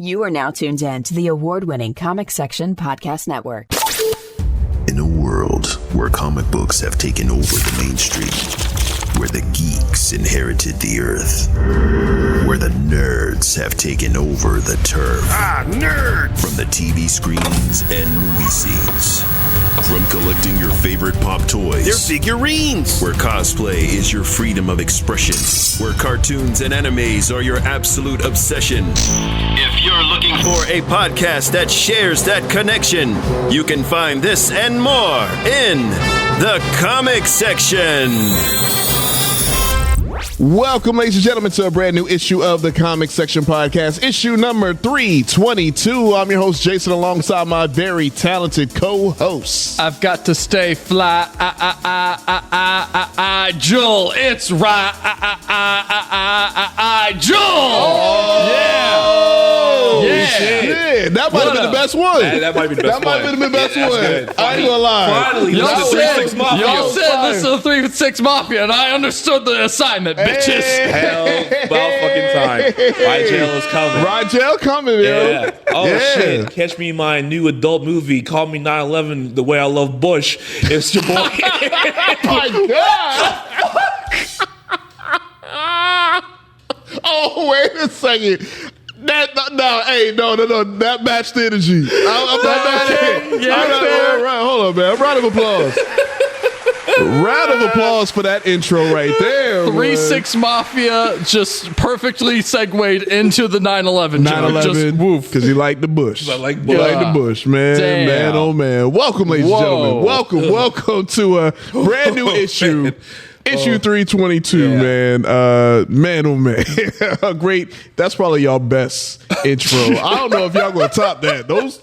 You are now tuned in to the award-winning Comic Section Podcast Network. In a world where comic books have taken over the mainstream, where the geeks inherited the earth, where the nerds have taken over the turf. Nerd! From the TV screens and movie scenes. From collecting your favorite pop toys. They're figurines! Where cosplay is your freedom of expression. Where cartoons and animes are your absolute obsession. If you're looking for a podcast that shares that connection, you can find this and more in the Comic Section. Welcome, ladies and gentlemen, to a brand new issue of the Comic Section Podcast, issue number 322. I'm your host, Jason, alongside my very talented co-hosts. I've got to stay fly, Joel, it's right, Joel! Oh, yeah! Shit. That might have been the best one. That might be the best one. That might have been the best one. Good. I ain't gonna lie. Finally, Y'all said this is the 3-6 Mafia, and I understood the assignment, bitches. Hell, about fucking time. Rigel is coming. Rigel coming, yo. Yeah. Oh, shit. Catch me in my new adult movie, Call Me 9/11, The Way I Love Bush. It's your boy. Oh, my God. Oh, wait a second. No, that matched the energy. I'm not mad at it. Hold on, man. Round of applause. Round of applause for that intro right there. 3-6 Mafia just perfectly segued into the 9/11 joke. Just woof. Because he liked the bush. I like He liked the bush, man. Damn. Man, oh, man. Welcome, ladies and gentlemen. Welcome to a brand new issue. Man. Issue 322, man. Man, oh, man. Great. That's probably y'all best intro. I don't know if y'all going to top that. Those...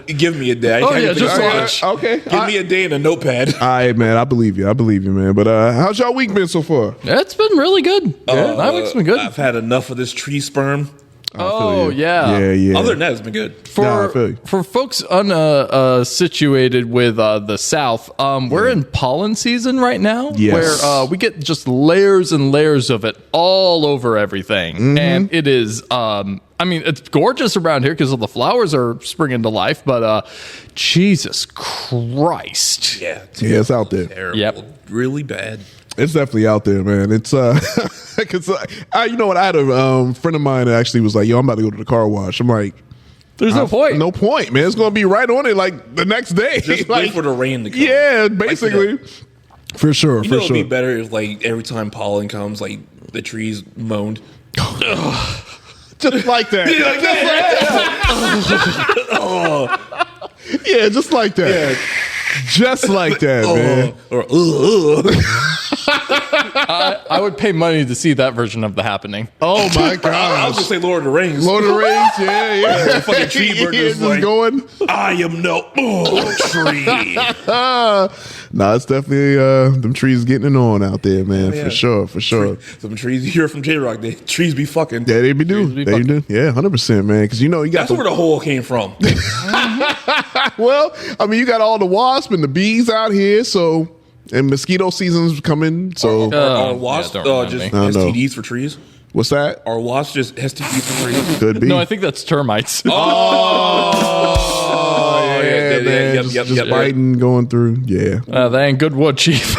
give me a day. just watch. Okay. Give me a day and a notepad. All right, man. I believe you, man. But how's y'all week been so far? It's been really good. My week's been good. I've had enough of this tree sperm. Yeah. Yeah. Other than that, it's been good. For folks unsituated with the South, we're in pollen season right now, where we get just layers and layers of it all over everything, and it is. It's gorgeous around here because all the flowers are springing to life, but Jesus Christ, Yeah, it's out there. Terrible. Yep. Really bad. It's definitely out there, man. It's because you know what? I had a friend of mine that actually was like, "Yo, I'm about to go to the car wash." I'm like, there's no point. No point, man. It's gonna be right on it like the next day. Just wait for the rain to come. Yeah, basically. For sure. You know, it'd be better if, like, every time pollen comes, like, the trees moaned. Just like that. Yeah, just like that. Yeah. Just like that, man. I would pay money to see that version of the happening. Oh my God! I was gonna say Lord of the Rings. Lord of the Rings, yeah. Fucking tree burgers just like, going. I am no tree. Nah, it's definitely them trees getting it on out there, man. Yeah. For sure. Some trees you hear from J-Rock, the trees be fucking. Yeah, they do. They do. Yeah, 100%, man. Because you know you got That's where the hole came from. Well, I mean, you got all the wasps and the bees out here, so and mosquito season's coming. So are wasps just STDs for trees? What's that? Are wasps just STDs for trees? Could be. No, I think that's termites. Oh, yeah, just biting, going through. Yeah. That ain't good wood, Chief.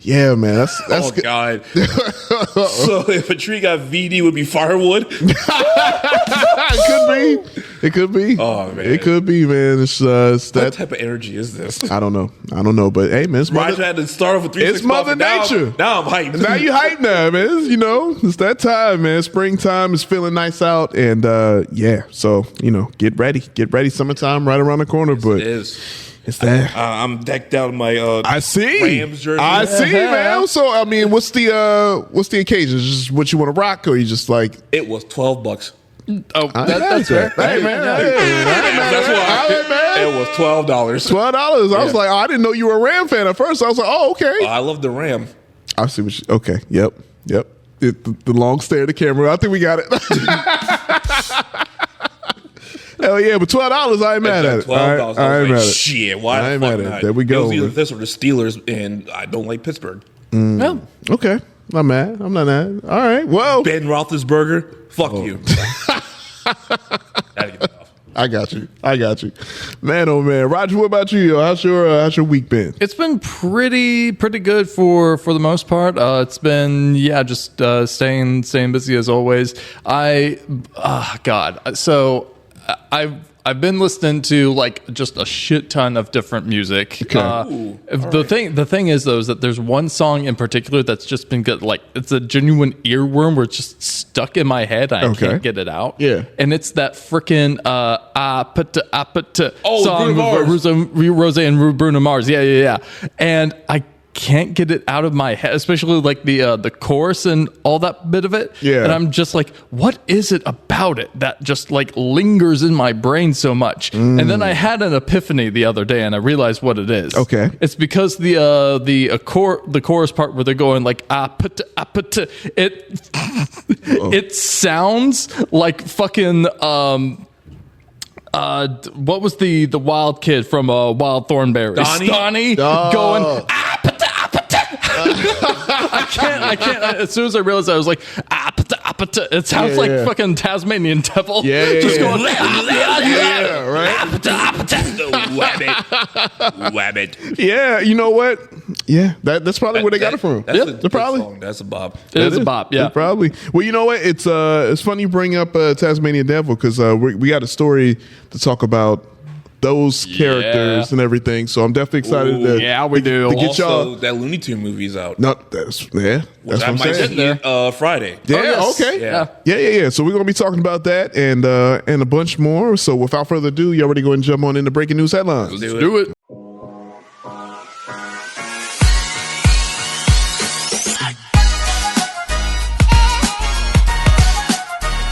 Yeah, man. That's good. God. So if a tree got VD, it would be firewood? It could be. Oh, man. It could be, man. It's that What type of energy is this? I don't know. But hey, man, I had to start off with 3-6 it's Mother Nature. Now I'm hyped. Now you hyped now, man. You know, it's that time, man. Springtime is feeling nice out, and so get ready. Summertime right around the corner. But it is. It's that. I'm decked out in my I see. Rams jersey. I see, man. So I mean, what's the occasion? Is just what you want to rock, or you just like? It was $12. Oh, that's fair. Hey, man. That's why it was $12. $12. I was like, I didn't know you were a Ram fan at first. I was like, oh, okay. I love the Ram. I see what you. Okay. Yep. The long stare at the camera. I think we got it. Hell yeah, but $12, I ain't mad at it. $12. I ain't mad at it. Shit, why the fuck not? There we go. It was either this or the Steelers, and I don't like Pittsburgh. Okay. Not mad. I'm not mad. All right. Well, Ben Roethlisberger, fuck you. Gotta get that off. I got you. Man, oh man. Roger, what about you? How's your week been? It's been pretty good for the most part. It's been just staying busy as always. So I've been listening to like just a shit ton of different music. Okay. The thing is though is that there's one song in particular that's just been good. Like it's a genuine earworm where it's just stuck in my head. And I can't get it out. Yeah. And it's that freaking song Bruno with Rose and Bruno Mars. Yeah. And I can't get it out of my head, especially like the chorus and all that bit of it. Yeah. And I'm just like, what is it about it that just like lingers in my brain so much? And then I had an epiphany the other day and I realized what it is. Okay. It's because the chorus part where they're going like it sounds like fucking what was the wild kid from Wild Thornberrys? Donnie going I can't. As soon as I realized that, I was like, it sounds like fucking Tasmanian devil. Just going, right. Wabbit. Yeah, you know what? Yeah, that's probably where they got it from. That's a good probably. song. That's a bop. it is a bop. Yeah. Probably. Well, you know what? It's funny you bring up Tasmanian Devil because we got a story to talk about those characters and everything. So I'm definitely excited to get Also, y'all. that Looney Tune movie's out. No, that's what I'm might saying. see Friday. Yeah, okay. Yeah. So we're gonna be talking about that and a bunch more. So without further ado, you already go and jump on into breaking news headlines. Let's do it.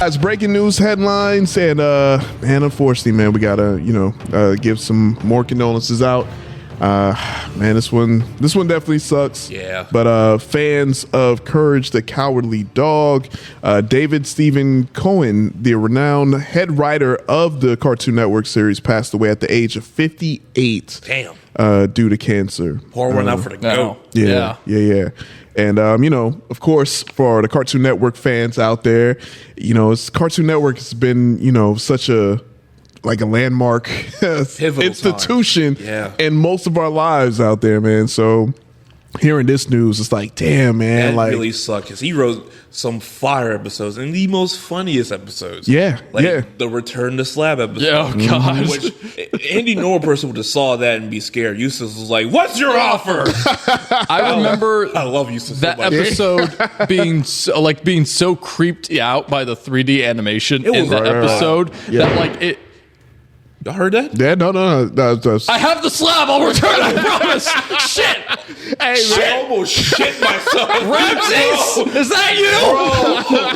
It's breaking news headlines, and man, unfortunately, man, we gotta give some more condolences out. Man, this one definitely sucks. Yeah. But fans of Courage the Cowardly Dog, David Steven Cohen, the renowned head writer of the Cartoon Network series, passed away at the age of 58. Damn. Due to cancer. Pour one out for the goat. Yeah. And, of course, for the Cartoon Network fans out there, Cartoon Network has been, such a landmark institution in most of our lives out there, man. So hearing this news, it's like, damn, man. That really sucked because he wrote some fire episodes and the most funniest episodes. Yeah. The Return to Slab episode. Yeah, oh, God. Which any normal person would have saw that and be scared. Eustace was like, "What's your offer?" I remember I love Eustace that so much. episode being so creeped out by the 3D animation in that episode that it. Y'all heard that? Yeah, no. I have the slab. I'll return. I promise. Shit. Hey, man, I almost shit myself. Ramses, is that you?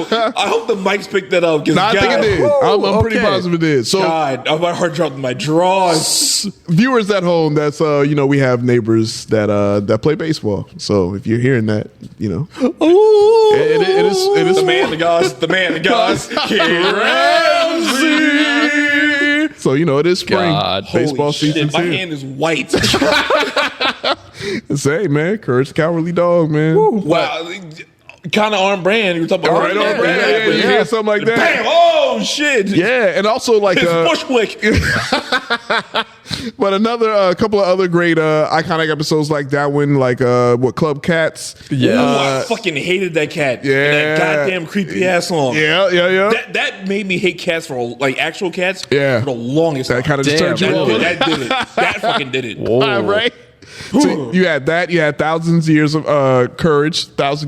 Bro, I hope the mics picked that up. No, I think it did. I'm pretty positive it did. So, God, my heart dropped in my drawers. Viewers at home, that's we have neighbors that play baseball. So if you're hearing that, it is The man, the gods, King Ramsey. So it is spring. God. Baseball Holy season. shit, my hand is white. Say, man, Courage the Cowardly Dog, man. Wow. Kind of on brand. You were talking about Right on brand. You hear something like that. Bam! Oh shit! Yeah, and also like It's Bushwick. but a couple of other great iconic episodes like that one, like Club Cats. Yeah. I fucking hated that cat. Yeah. And that goddamn creepy ass song. Yeah. That made me hate cats for actual cats. Yeah. For the longest time. That kind of just turned you That on. did it. That fucking did it. Right. So you had that. You had Thousand Years of Courage, I should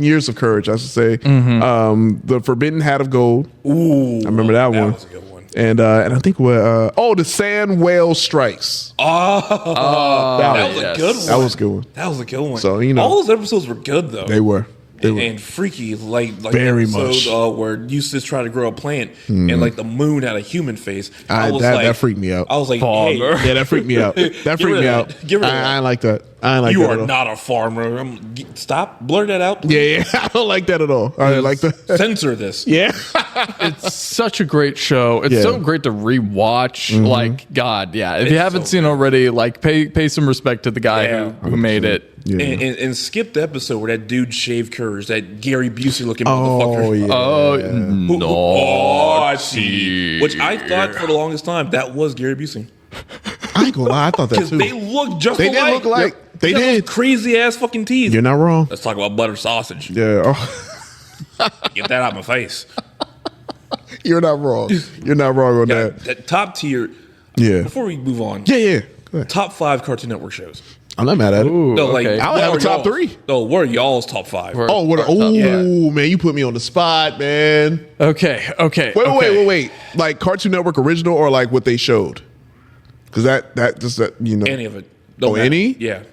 say. Mm-hmm. The Forbidden Hat of Gold. Ooh, I remember that one. That was a good one. And I think the Sand Whale Strikes. That was a good one. That was a good one. That was a good one. So all those episodes were good though. They were. And freaky, like Very the episode, much. where Eustace tried to grow a plant and the moon had a human face. That freaked me out. I was like, hey, Yeah, that freaked me out. That freaked me out. Get rid of that. I ain't like that. I ain't like you that are at all. not a farmer. Stop. Blur that out. Please. Yeah. I don't like that at all. I like that. Censor this. Yeah. It's such a great show. It's so great to rewatch. Like, God, yeah. If you haven't seen already, pay some respect to the guy who made it. And skip the episode where that dude shaved curls, that Gary Busey looking motherfucker. I see. Which I thought for the longest time that was Gary Busey. I ain't gonna lie, I thought that too. They look just They alike. did look like they did. Crazy ass fucking teeth. You're not wrong. Let's talk about butter sausage. Yeah. Get that out of my face. You're not wrong. You're not wrong on That top tier. Yeah. Before we move on. Yeah. Go ahead. Top 5 Cartoon Network shows. I'm not mad at it. No, like okay. I'll have a top 3. No, what are y'all's top 5? Man, you put me on the spot, man. Okay. Wait. Like Cartoon Network original or like what they showed? Because that just Any of it. Any? Yeah.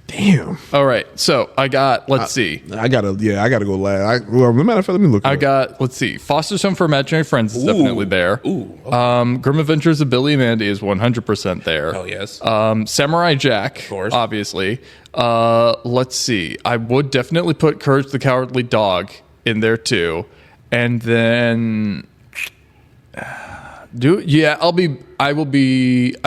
Damn. All right. So I got. Let's see. I gotta go last. No matter of fact, let me look. I got. Let's see. Foster's Home for Imaginary Friends is definitely there. Grim Adventures of Billy and Mandy is 100% there. Oh yes. Samurai Jack, of course. Obviously. Let's see. I would definitely put Courage the Cowardly Dog in there too, and then. I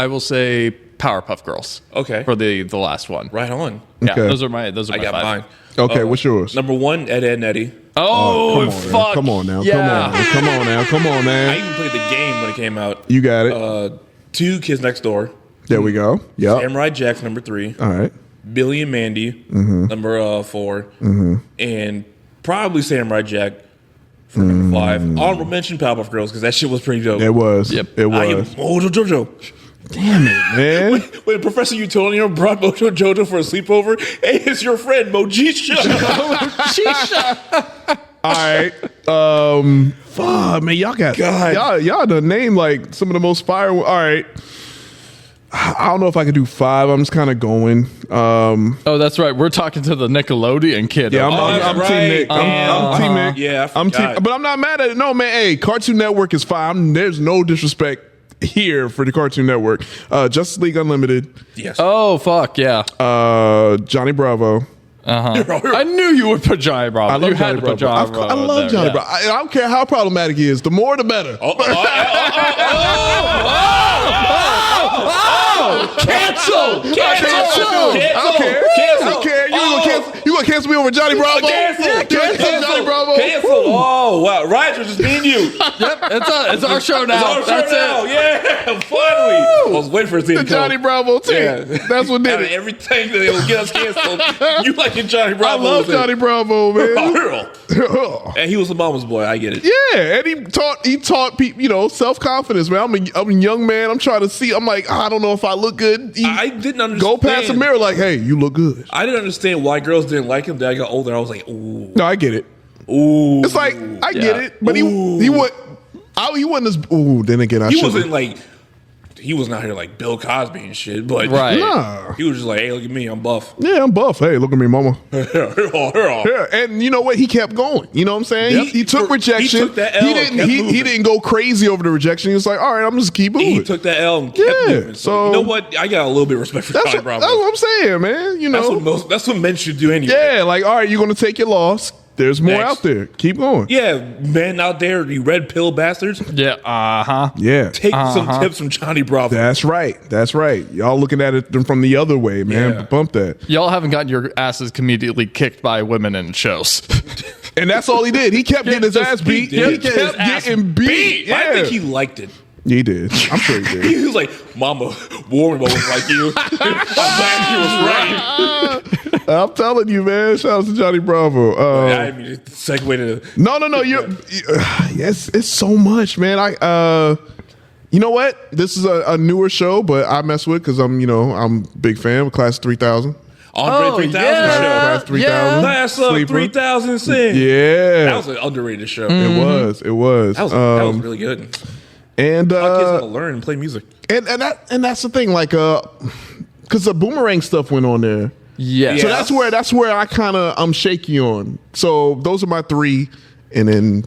will say Powerpuff Girls. Okay. For the last one. Right on. Yeah, Okay. those are my I five. got mine. Okay, what's yours? Number 1, Ed, Edd and Eddy. Oh, come on, fuck. Come on now. Yeah. Come on, I man. even played the game when it came out. You got it. 2, Kids Next Door. There we go. Yep. Samurai Jack, number 3. All right. Billy and Mandy, number 4. And probably Samurai Jack for number 5. Honorable mention Powerpuff Girls because that shit was pretty dope. It was. Yep. It I was. give Mojo Jojo. Damn it, man. When Professor Utonio brought Mojo Jojo for a sleepover, hey, it's your friend Mojisha. All right. Fuck, man, y'all got God. y'all done named like some of the most fire. All right. I don't know if I could do 5. I'm just kind of going. Oh, that's right. We're talking to the Nickelodeon kid. Yeah, that's I'm right. Team Nick. I'm Team Nick. Yeah, I forgot. but I'm not mad at it. No, man. Hey, Cartoon Network is fine. There's no disrespect here for the Cartoon Network. Justice League Unlimited. Yes. Oh, fuck, yeah. Johnny Bravo. I knew you would put Johnny Bravo. I love you Johnny had to put Bravo. Johnny Bravo. I love there, Johnny yeah. Bravo. I don't care how problematic he is. The more, the better. Cancel! I don't care. You gonna cancel me over Johnny Bravo? Cancel Johnny Bravo. Cancel. Oh, wow. Ryan was just being you. Yep, it's our show now. It's our show now. Yeah, finally. I was waiting for it to come. Johnny Bravo team. Yeah. That's what did Out of it. everything that will get us canceled, you like your Johnny I Bravo. love Johnny Bravo, man. And he was a mama's boy. I get it. Yeah, and he taught people, self-confidence, man. I'm a young man. I'm trying to see. I'm like, I don't know if I look good. I didn't understand. Go past the mirror like, hey, you look good. I didn't understand why girls didn't like him. Then I got older. I was like, ooh. No, I get it. Ooh. It's like, I get it. But he wasn't as, then again, He wasn't like, he wasn't out here like Bill Cosby and shit, but Right. Nah. he was just like, hey, look at me, I'm buff. Yeah, I'm buff. Hey, look at me, mama. Yeah. Yeah, and you know what? He kept going. You know what I'm saying? Yep. He took rejection. He took that L and kept He moving. didn't go crazy over the rejection. He was like, all right, I'm just keep moving. He took that L and kept Yeah, moving. so- You know what? I got a little bit of respect for that's Johnny what, Bravo. that's what I'm saying, man. You know, That's what men should do anyway. yeah, like, all right, you're gonna take your loss. There's more Next. out there. Keep going. Yeah, men out there, you red pill bastards, Yeah, Yeah. take some tips from Johnny Bravo. That's right. That's right. Y'all looking at it from the other way, man. Yeah. Bump that. Y'all haven't gotten your asses immediately kicked by women in shows. And that's all he did. He kept getting his ass beat. did. He kept getting beat. Yeah. I think he liked it. He did. I'm sure he did. He was like, Mama, Warren was like you. I'm glad he was right. I'm telling you, man. Shout out to Johnny Bravo. I mean, segue to No. Yes, it's so much, man. You know what? This is a newer show, but I mess with because I'm a big fan of Class 3000. Andre 3000 show. Class 3000. Class of Sleeper. 3000 Sin. Yeah, That was an underrated show. it was. That was really good. And Kids gotta learn and play music. and that's the thing, like because the Boomerang stuff went on there. Yeah. So that's where I'm shaky on. So those are my 3, and then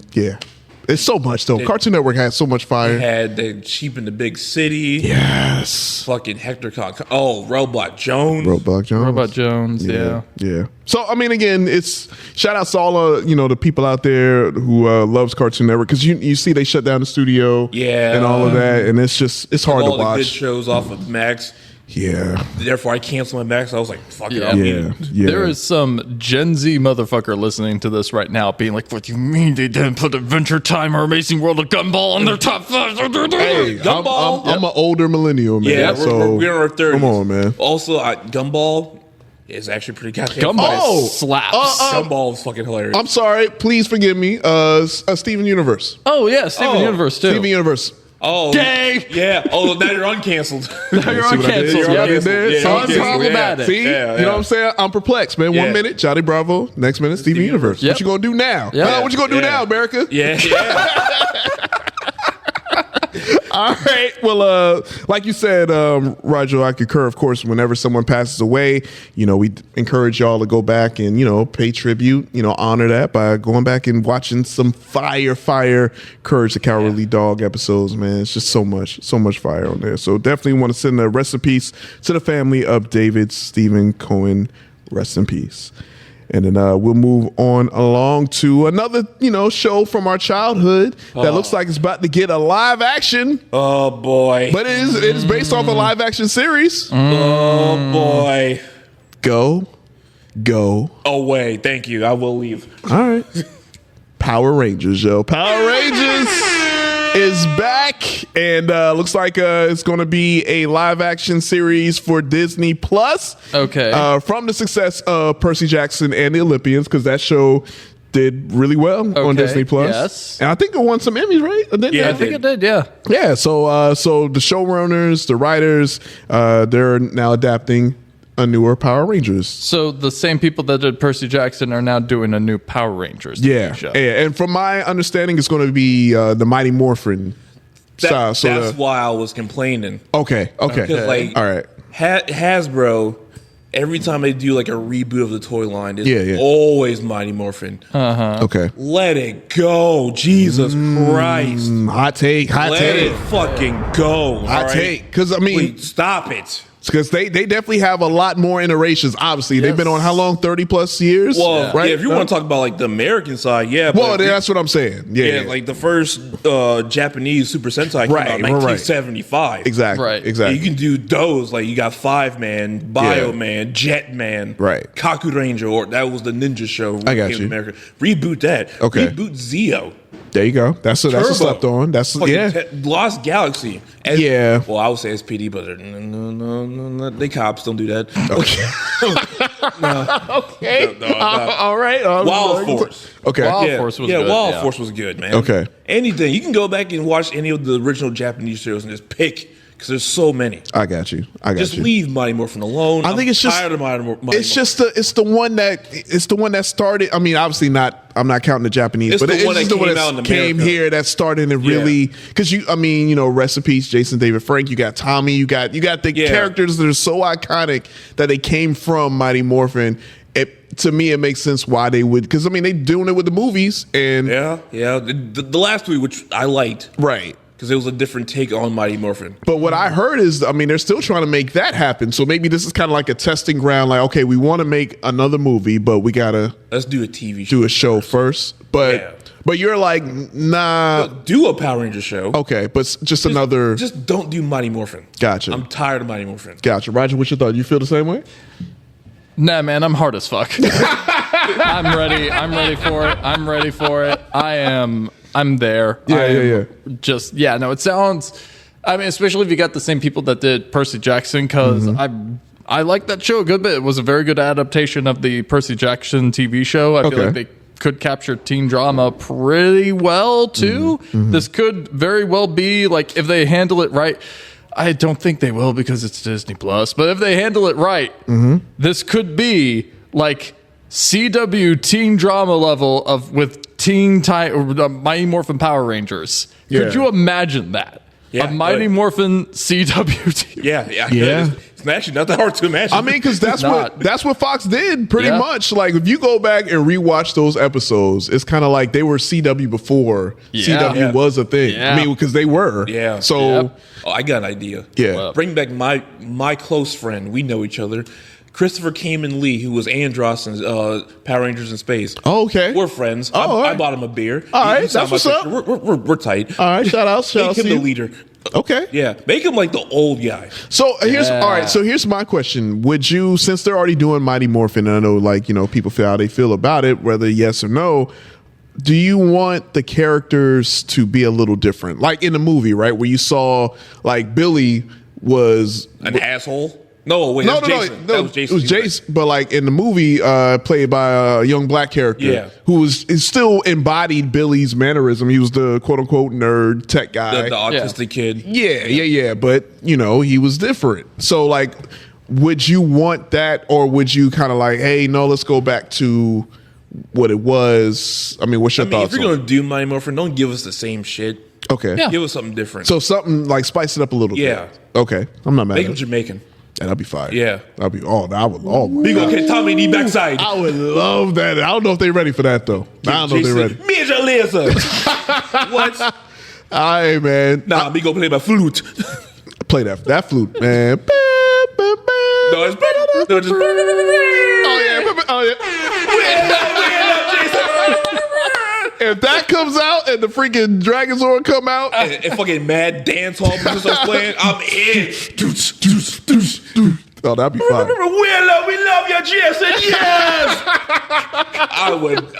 it's so much though. Cartoon Network has so much fire. They had the Sheep in the Big City. Yes. Fucking Hector Robot Jones. Robot Jones, yeah. Yeah. So I mean, again, it's shout out to all the people out there who loves Cartoon Network because you see they shut down the studio, Yeah. and all of that, and it's hard all to the watch. good shows off of Max. Yeah. Therefore, I canceled my Max. I was like, fuck it. Yeah. There is some Gen Z motherfucker listening to this right now being like, what do you mean they didn't put Adventure Time or Amazing World of Gumball on their top 5? Hey, Gumball. I'm an older millennial, man. Yeah, so we're in our 30s. Come on, man. Also, Gumball is actually pretty goddamn Gumball funny. slaps. Gumball is fucking hilarious. I'm sorry. Please forgive me. Steven Universe. Oh, yeah, Steven Universe, too. Steven Universe. Oh, Gay. Yeah. Oh, now you're uncanceled. Now you're See what I did? uncanceled. See what I did Yep. there? Yeah, So you're I'm uncanceled. problematic. See? Yeah, You know what I'm saying? I'm perplexed, man. 1 Yeah. minute, Johnny Bravo. Next minute, Steven Universe. Yep. What you gonna do now? Yep. What you gonna do Yeah. now, America? Yeah. All right. Well, like you said, Roger, I concur. Of course, whenever someone passes away, we encourage y'all to go back and, pay tribute, honor that by going back and watching some fire Courage the Cowardly Dog episodes, man. It's just so much fire on there. So definitely want to send a rest in peace to the family of David Steven Cohen. Rest in peace. And then we'll move on along to another, show from our childhood that looks like it's about to get a live action. Oh, boy. But it is based off a live action series. Oh, boy. Go. Away. Thank you. I will leave. All right. Power Rangers, yo. Power Rangers is back, and looks like it's going to be a live action series for Disney Plus. Okay. From the success of Percy Jackson and the Olympians, because that show did really well on Okay, Disney Plus. yes. And I think it won some Emmys, right? Yeah, I think it did, yeah. Yeah. So the showrunners, the writers, they're now adapting a newer Power Rangers. So the same people that did Percy Jackson are now doing a new Power Rangers TV show. Yeah, and from my understanding, it's going to be the Mighty Morphin style. So That's why I was complaining. okay. Because, like, All right. Hasbro, every time they do like a reboot of the toy line, it's Yeah. always Mighty Morphin. Okay. Let it go. Jesus Christ. Hot take. Let it fucking go. Hot take. Because, I mean, Please, stop it. because they definitely have a lot more iterations. Obviously, they've been on how long? 30 plus years. Well, right? yeah, if you want to talk about like the American side, yeah. Well, but that's what I'm saying. Yeah. like the first Japanese Super Sentai came out in 1975. Exactly. Right. Exactly. You can do those, like you got Five-Man, Bioman, Jetman, Right. Kaku Ranger, or that was the ninja show. I got came to you. America. Reboot that. Okay. Reboot Zeo. There you go. That's a Turbo. slept on. That's Fucking Lost Galaxy. Yeah. Well, I would say SPD, but no, they cops don't do that. Okay. No. All right. Wild Force. Okay. Wild Yeah, Force was yeah, good, Wild yeah. Force was good, man. Okay. Anything. You can go back and watch any of the original Japanese shows and just pick, because there's so many. I got you. Just leave Mighty Morphin alone. I think it's just tired of Mighty Morphin. it's the one that started. I mean, obviously not. I'm not counting the Japanese, It's but the it's one just that the one came out in that came America. here that started and really because rest in peace, Jason David Frank. You got Tommy. You got the characters that are so iconic that they came from Mighty Morphin. To me, it makes sense why they would, because I mean, they doing it with the movies and Yeah. The last movie, which I liked, right. because it was a different take on Mighty Morphin. But what I heard is, I mean, they're still trying to make that happen. So maybe this is kind of like a testing ground. Like, okay, we want to make another movie, but we gotta Let's do a TV show. do a show first. But you're like, nah. Do a Power Ranger show. Okay, but just another. Just don't do Mighty Morphin. Gotcha. I'm tired of Mighty Morphin. Gotcha. Roger, what's your thought? You feel the same way? Nah, man, I'm hard as fuck. I'm ready. I'm ready for it. I'm there. Yeah. No, it sounds, I mean, especially if you got the same people that did Percy Jackson, because I like that show a good bit. It was a very good adaptation of the Percy Jackson TV show. I feel like they could capture teen drama pretty well, too. This could very well be, like, if they handle it right. I don't think they will because it's Disney Plus, but if they handle it right, this could be like CW teen drama level with Mighty Morphin Power Rangers. Could you imagine that? Yeah, a Mighty Morphin CW. Yeah. It's actually not that hard to imagine. I mean, because that's what Fox did pretty Yeah. much. Like, if you go back and rewatch those episodes, it's kind of like they were CW before CW was a thing. Yeah. I mean, because they were. Yeah. So, Oh, I got an idea. yeah. Bring back my close friend. We know each other. Christopher Kamen Lee, who was Andros in Power Rangers in Space. Oh, okay. We're friends. Oh, all I right. bought him a beer. All right, He signed that's my what's up. picture. We're tight. All right, shout out. Make him the leader. Okay. Yeah, make him like the old guy. So here's all right. So here's my question: would you, since they're already doing Mighty Morphin, and I know people feel how they feel about it, whether yes or no, do you want the characters to be a little different, like in the movie, right, where you saw like Billy was an asshole? No, wait, no. That was Jason. It was Jason, but like in the movie, played by a young black character, who is still embodied Billy's mannerism. He was the quote unquote nerd tech guy, the autistic kid. Yeah. But he was different. So like, would you want that, or would you kind of like, hey, no, let's go back to what it was? I mean, what's your thoughts? If you're gonna do Mighty Morphin, don't give us the same shit. Okay, give us something different. So something like spice it up a little bit. Okay, I'm not mad. Make him Jamaican. And I'll be fine. Yeah. I'll be I would We gonna get Tommy the backside. I would love that. I don't know if they're ready for that though. I don't know if they're ready. Major laser. What? All right, man. Nah, we gonna play my flute. Play that flute, man. No, it's no, just Oh yeah. If that comes out and the freaking Dragonzord come out and fucking mad dance hall music starts playing, I'm in. Oh, that'd be fine. We love you, Jason. Yes.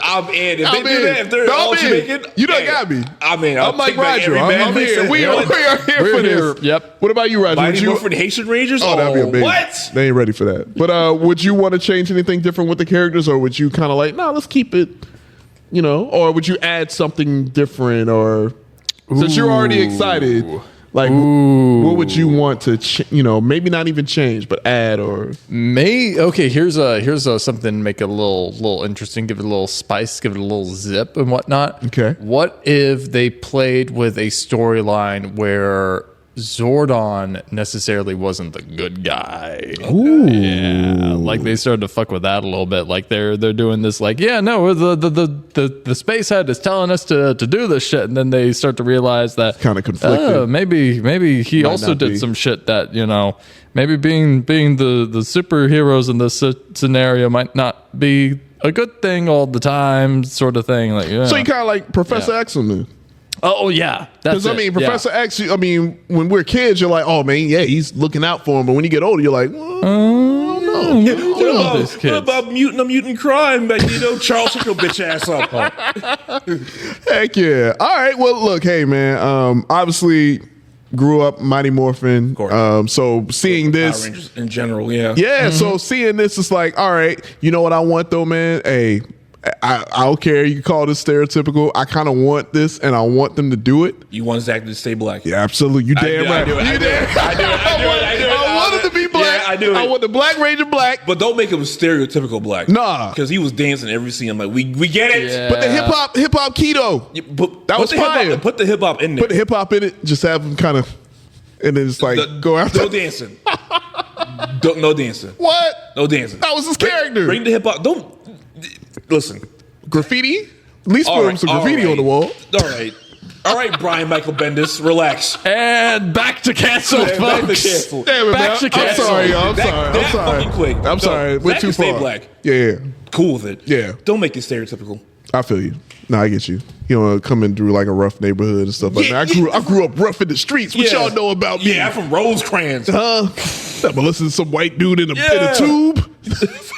I'm in. If they do that, if they're all Jamaican, you done got me. I'm in. I'm like Roger. I'm here. We are here for this. Yep. What about you, Roger? Mighty Morphin Haitian Rangers? Oh, that'd be amazing. What? They ain't ready for that. But would you want to change anything different with the characters, or would you kind of like, no, let's keep it, or would you add something different, or since you're already excited, like what would you want to maybe not even change but add, or here's something to make it a little interesting, give it a little spice, give it a little zip and whatnot. Okay, what if they played with a storyline where Zordon necessarily wasn't the good guy? Ooh. Yeah, like they started to fuck with that a little bit. Like they're doing this, like, yeah, no, the space head is telling us to do this shit, and then they start to realize that kind of conflicted. Maybe he also did some shit that maybe being the superheroes in this scenario might not be a good thing all the time, sort of thing. Like, so you kind of like Professor X on this. Oh yeah, because Professor X. When we're kids, you're like, oh man, yeah, he's looking out for him. But when you get older, you're like, well, what about mutant crime? But Charles took your bitch ass up. Heck yeah! All right, well, look, hey man, obviously grew up Mighty Morphin. So seeing this Power Rangers in general, yeah. Mm-hmm. So seeing this, it's like, all right, you know what I want though, man? Hey, I don't care. You can call this stereotypical. I kind of want this, and I want them to do it. You want Zach to stay black? Yeah, absolutely. You damn right. I want him to be black. Yeah, I do it. I want the Black Ranger black. But don't make him stereotypical black. Nah. Because he was dancing every scene. I'm like, we get it. Yeah. But the hip hop keto. Yeah, that was fire. Put the hip hop in there. Put the hip hop in it. Just have him kind of, and then it's like, go after. No dancing. No dancing. What? No dancing. That was his character. Bring the hip hop. Don't. Listen. Graffiti? At least put him some graffiti on the wall. All right, Brian Michael Bendis, relax. And back to cancel, folks. Back to cancel. Damn it, back to cancel. I'm sorry, y'all. I'm sorry. Fucking quick. I'm sorry. We're too far. Black. Yeah. Cool with it. Yeah. Don't make it stereotypical. I feel you. No, I get you. You know, coming through like a rough neighborhood and stuff like that. I grew up rough in the streets. What y'all know about me? Yeah, I'm from Rosecrans. I'm listening to some white dude in a tube.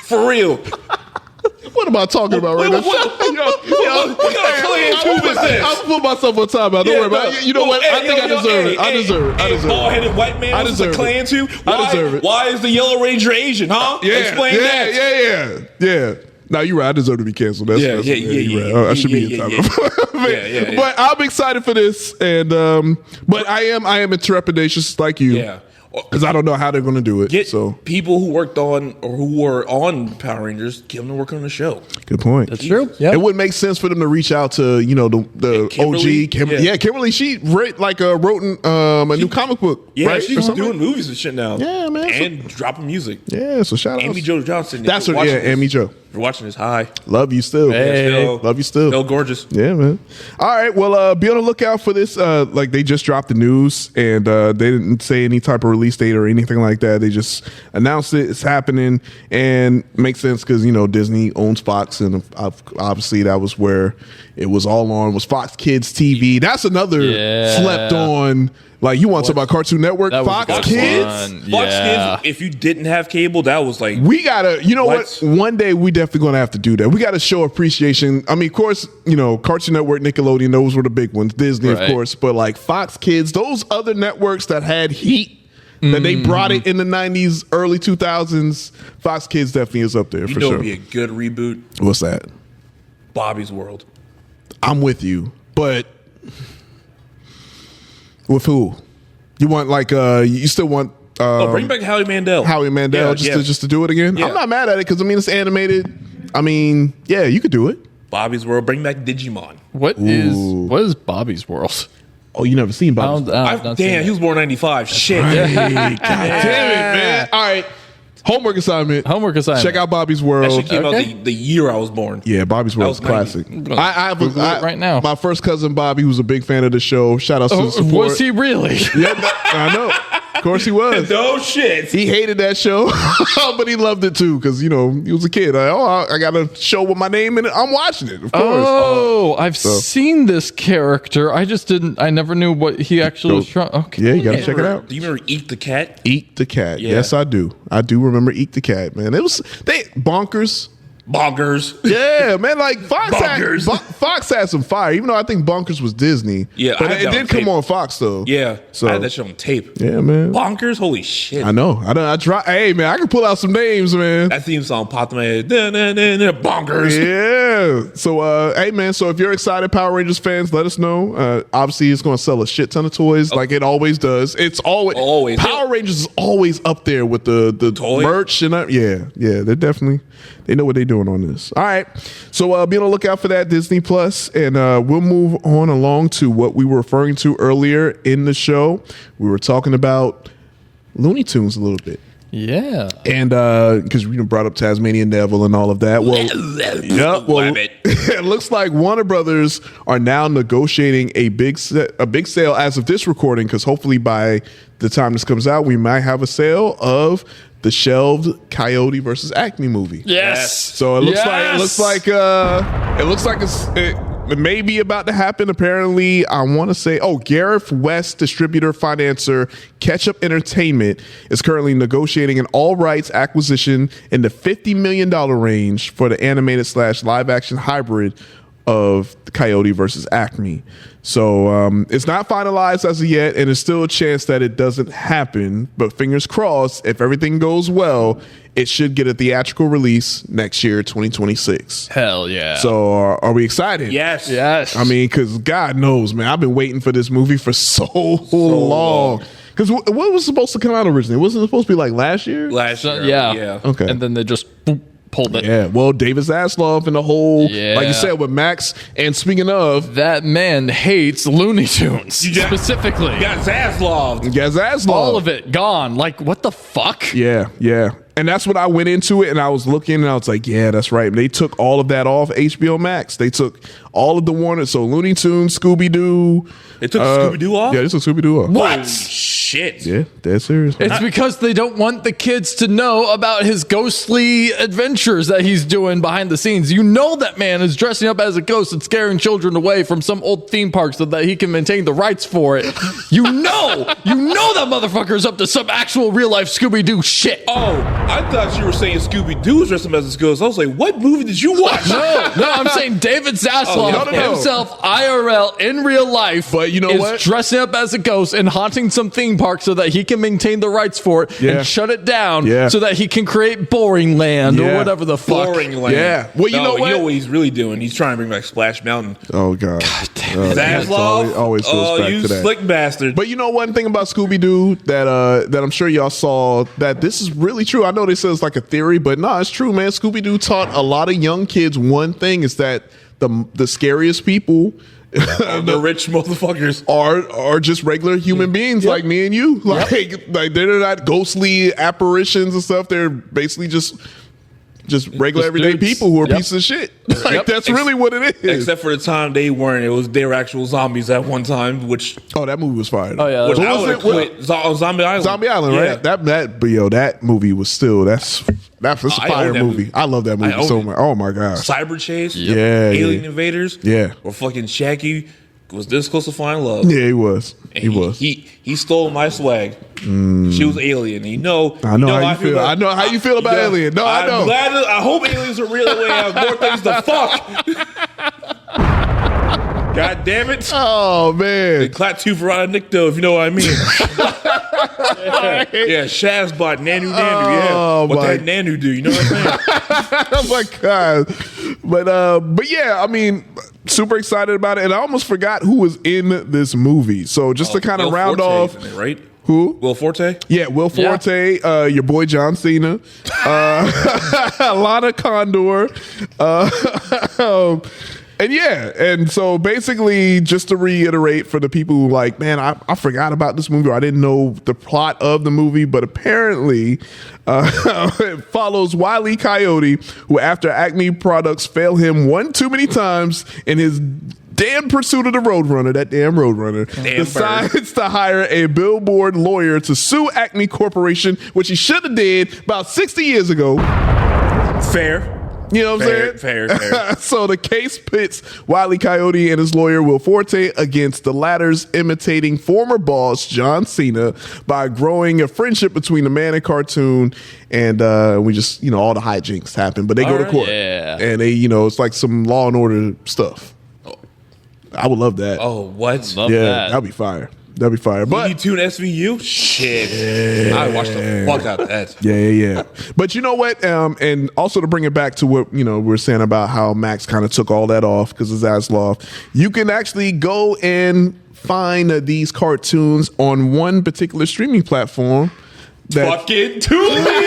For real. What am I talking about right now? What kind of clan tube is this? I'll put myself on time out. Don't worry about it. You know what? I think I deserve it. I deserve it. Bald-headed white man. I deserve it. Clan tube. I deserve it. Why is the Yellow Ranger Asian? Huh? Yeah. Explain that. Yeah. No, you're right. I deserve to be canceled. You're right. I should be in time. But I'm excited for this, and but I am in trepidatious like you. Yeah. Because I don't know how they're going to do it. Get people who worked on or who were on Power Rangers, get them to work on the show. Good point. That's true. It wouldn't make sense for them to reach out to the Kimberly, OG. Kimberly. She wrote a new comic book. Yeah, right? she's doing movies and shit now. Yeah, man. And dropping music. Yeah, so shout out. Amy Jo Johnson. That's her. Yeah, Amy Jo. If you're watching this, hi. Love you still. Hey. Love you still. Still gorgeous. Yeah, man. All right. Well, be on the lookout for this. Like they just dropped the news, and they didn't say any type of release date or anything like that. They just announced it. It's happening, and makes sense because Disney owns Fox, and obviously that was where It was all on. Was Fox Kids TV. That's another slept on. Like, you want to talk about Cartoon Network? Fox Kids? Fox Kids, if you didn't have cable, that was like... We got to... You know what? One day, we definitely going to have to do that. We got to show appreciation. I mean, of course, Cartoon Network, Nickelodeon, those were the big ones. Disney, of course. But, like, Fox Kids, those other networks that had heat, that they brought it in the 90s, early 2000s, Fox Kids definitely is up there, for sure. You know, it'd be a good reboot. What's that? Bobby's World. I'm with you, but... With who? You want you still want bring back Howie Mandel. Howie Mandel just to do it again? Yeah. I'm not mad at it because it's animated. I mean, yeah, you could do it. Bobby's World. Bring back Digimon. What is Bobby's World? Oh, you never seen Bobby's World? Damn, he was born in 95. Shit. God damn it, man. All right. Homework assignment. Check out Bobby's World. That shit came out the year I was born. Yeah, Bobby's World is classic. I right now. My first cousin Bobby, who's a big fan of the show. Shout out to the support. Was he really? Yeah, I know. Of course he was. No shit. He hated that show, but he loved it too because he was a kid. I got a show with my name in it. I'm watching it. Of course. Oh, I've seen this character. I just didn't. I never knew what he actually was trying. Okay. Yeah, you gotta check it out. Do you remember Eat the Cat? Eat the Cat. Yeah. Yes, I do. I do remember Eat the Cat. Man, bonkers. Yeah, man, like Fox had some fire, even though I think Bonkers was Disney. Yeah, but it did come on Fox though. Yeah, so I had that shit on tape. Yeah, man. Bonkers, holy shit. I know. I try. Hey, man, I can pull out some names, man. That theme song popped in my head. Bonkers. Yeah. So, hey, man. So if you're excited, Power Rangers fans, let us know. Obviously, it's going to sell a shit ton of toys, like it always does. It's always Power Rangers is always up there with the toy merch and they're definitely. They know what they're doing on this. All right. So be on the lookout for that, Disney Plus. And we'll move on along to what we were referring to earlier in the show. We were talking about Looney Tunes a little bit. Yeah. And because we brought up Tasmanian Devil and all of that. Well, it looks like Warner Brothers are now negotiating a big sale as of this recording, because hopefully by the time this comes out, we might have a sale of the shelved Coyote versus Acme movie. Yes. So it looks like it may be about to happen. Apparently, I want to say, Gareth West distributor financer Ketchup Entertainment is currently negotiating an all rights acquisition in the $50 million range for the animated / live action hybrid of Coyote versus Acme. So it's not finalized as of yet, and there's still a chance that it doesn't happen. But fingers crossed, if everything goes well, it should get a theatrical release next year, 2026. Hell yeah. So are we excited? Yes. I mean, because God knows, man, I've been waiting for this movie for so long. Because what was supposed to come out originally? Wasn't it supposed to be like last year? Yeah. Okay. And then they just pulled it. Yeah. Well, David Zaslav and the whole, like you said, with Max. And speaking of, that man hates Looney Tunes specifically. You got Zaslav. All of it gone. Like, what the fuck? Yeah. And that's what I went into it, and I was looking, and I was like, yeah, that's right. They took all of that off HBO Max. They took all of the Warner, so Looney Tunes, Scooby-Doo. They took Scooby-Doo off? Yeah, they took Scooby-Doo off. What? Shit. Yeah, dead serious. It's because they don't want the kids to know about his ghostly adventures that he's doing behind the scenes. You know that man is dressing up as a ghost and scaring children away from some old theme park so that he can maintain the rights for it. You know that motherfucker is up to some actual real-life Scooby-Doo shit. Oh, I thought you were saying Scooby-Doo was dressing up as a ghost. I was like, what movie did you watch? No, I'm saying David Zaslav himself, IRL, in real life, but you know is dressing up as a ghost and haunting some theme park so that he can maintain the rights for it and shut it down so that he can create Boring Land or whatever the fuck. Boring Land. Yeah. Well, you know what? You know what he's really doing? He's trying to bring back Splash Mountain. Oh, God. Damn it. Zaslav always goes back to that. Slick bastard. But you know one thing about Scooby-Doo that I'm sure y'all saw, that this is really true. I know they say it's like a theory, but no, it's true, man. Scooby-Doo taught a lot of young kids one thing, is that the scariest people the rich motherfuckers are just regular human beings like me and you. Like they're not ghostly apparitions and stuff. They're basically just just regular everyday dudes. people who are Yep. pieces of shit. Like that's really what it is. Except for the time they weren't. They were actual zombies at one time, which That movie was fire. Oh, yeah, which What I would have quit. Zombie Island. Zombie Island, Yeah. right? That movie was still that's a fire own that movie. movie. I love that movie own so it. much. Oh my gosh. Cyber chase. Yeah, Alien yeah. invaders. Yeah. Or fucking Shaggy was this close to finding love. Yeah, he was. And He was. He stole my swag. She was alien. I know how you feel. I know how you feel about Alien. No, I know. I hope aliens are real. That way I have more things to fuck. God damn it. Oh man. Clap two for Nick though, if you know what I mean. Yeah, Shazbot, Nanu, yeah. Oh, What my- that Nanu do? You know what I'm saying? Oh my god. But yeah, I mean, super excited about it, and I almost forgot who was in this movie. So just to kind of Will round Forte's off, in it, right? who? Will Forte? Yeah, Will Forte, your boy John Cena, Lana Condor, and so basically, just to reiterate for the people who like, man, I forgot about this movie, or I didn't know the plot of the movie, but apparently it follows Wile E. Coyote, who after Acme products fail him one too many times in his damn pursuit of the Roadrunner, that damn Roadrunner, decides to hire a billboard lawyer to sue Acme Corporation, which he should have did about 60 years ago. Fair. You know what I'm saying? Fair. So the case pits Wile E. Coyote and his lawyer Will Forte against the latter's imitating former boss John Cena by growing a friendship between the man and cartoon, and we just, all the hijinks happen. But they go to court, and they, it's like some Law and Order stuff. I would love that. Oh, what? Love that. That'd be fire. That'd be fire. But Looney Tune SVU? Shit. I watched the fuck out of that. Yeah. But you know what? And also to bring it back to what, we were saying about how Max kind of took all that off because his ass off. You can actually go and find these cartoons on one particular streaming platform. Fucking Tubi!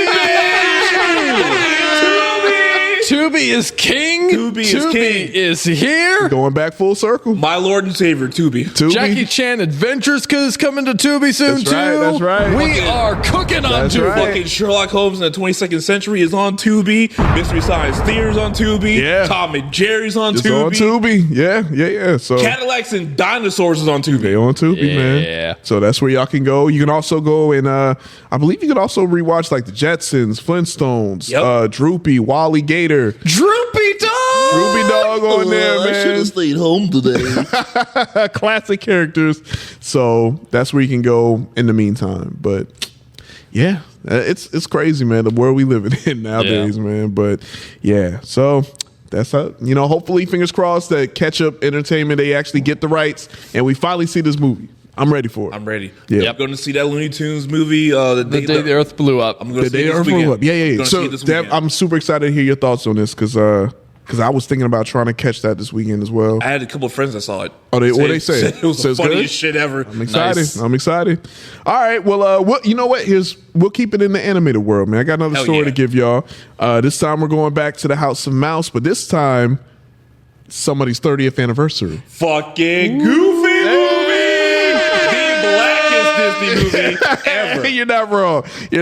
Tubi is king. Tubi is here. Going back full circle. My Lord and Savior, Tubi. Jackie Chan Adventures is coming to Tubi soon That's too. right, that's right. We are cooking on That's Tubi. right. Fucking Sherlock Holmes in the 22nd century is on Tubi. Mystery Science Theater's on Tubi. Yeah. Tom and Jerry's on It's Tubi. on Tubi. Yeah. So Cadillacs and Dinosaurs is on Tubi. they on Tubi, Yeah. man. So that's where y'all can go. You can also go and I believe you can also rewatch like the Jetsons, Flintstones, Droopy, Wally Gator. Droopy Dog. Droopy Dog on there, I should man. have stayed home today. Classic characters. So that's where you can go in the meantime. But yeah, it's crazy, man. The world we living in nowadays, man. But yeah, so that's how, hopefully, fingers crossed that Ketchup Entertainment, they actually get the rights and we finally see this movie. I'm ready for it. I'm ready. Yeah. I'm going to see that Looney Tunes movie. The day the Earth blew up. I'm going The to see day it the this Earth blew weekend. up. Yeah. I'm gonna So see it this weekend. I'm super excited to hear your thoughts on this because I was thinking about trying to catch that this weekend as well. I had a couple of friends that saw it. Oh, what they say? It was So the it's good? funniest shit ever. I'm excited. Nice. I'm excited. All right. Well, you know what? We'll keep it in the animated world, man. I got another Hell story yeah. to give y'all. This time we're going back to the House of Mouse, but this time somebody's 30th anniversary. Fucking Goofy movie! The blackest Disney movie ever. You're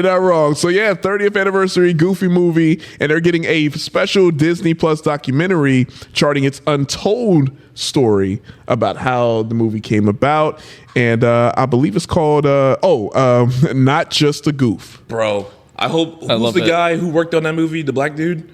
not wrong. So yeah, 30th anniversary Goofy movie, and they're getting a special Disney Plus documentary charting its untold story about how the movie came about, and I believe it's called Not Just a Goof. Bro, who's love the it. guy who worked on that movie, the black dude?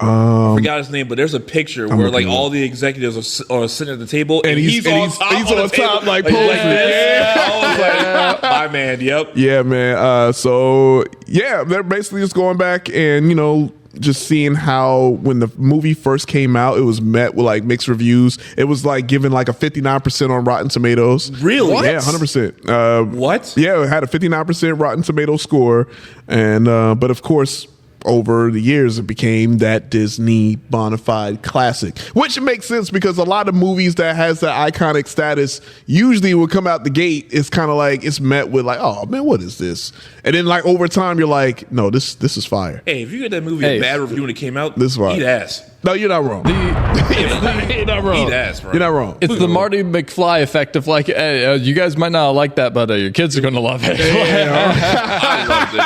I forgot his name, but there's a picture where like looking all the executives are sitting at the table, And he's on top like posing. Yeah, I was like, my man, yep. Yeah, man. So yeah, they're basically just going back and just seeing how when the movie first came out, it was met with like mixed reviews. It was like given like a 59% on Rotten Tomatoes. Really? Yeah, 100%. What? Yeah, it had a 59% Rotten Tomato score, and but of course, over the years, it became that Disney bona fide classic, which makes sense because a lot of movies that has that iconic status usually will come out the gate. It's kind of like it's met with like, oh man, what is this? And then like over time, you're like, no, this is fire. Hey, if you get that movie a bad review when it came out, This is why. eat ass. No, you're not wrong. You're not wrong. Eat ass, bro. You're not wrong. It's the Marty McFly effect of like, hey, you guys might not like that, but your kids are going to love it. I loved it.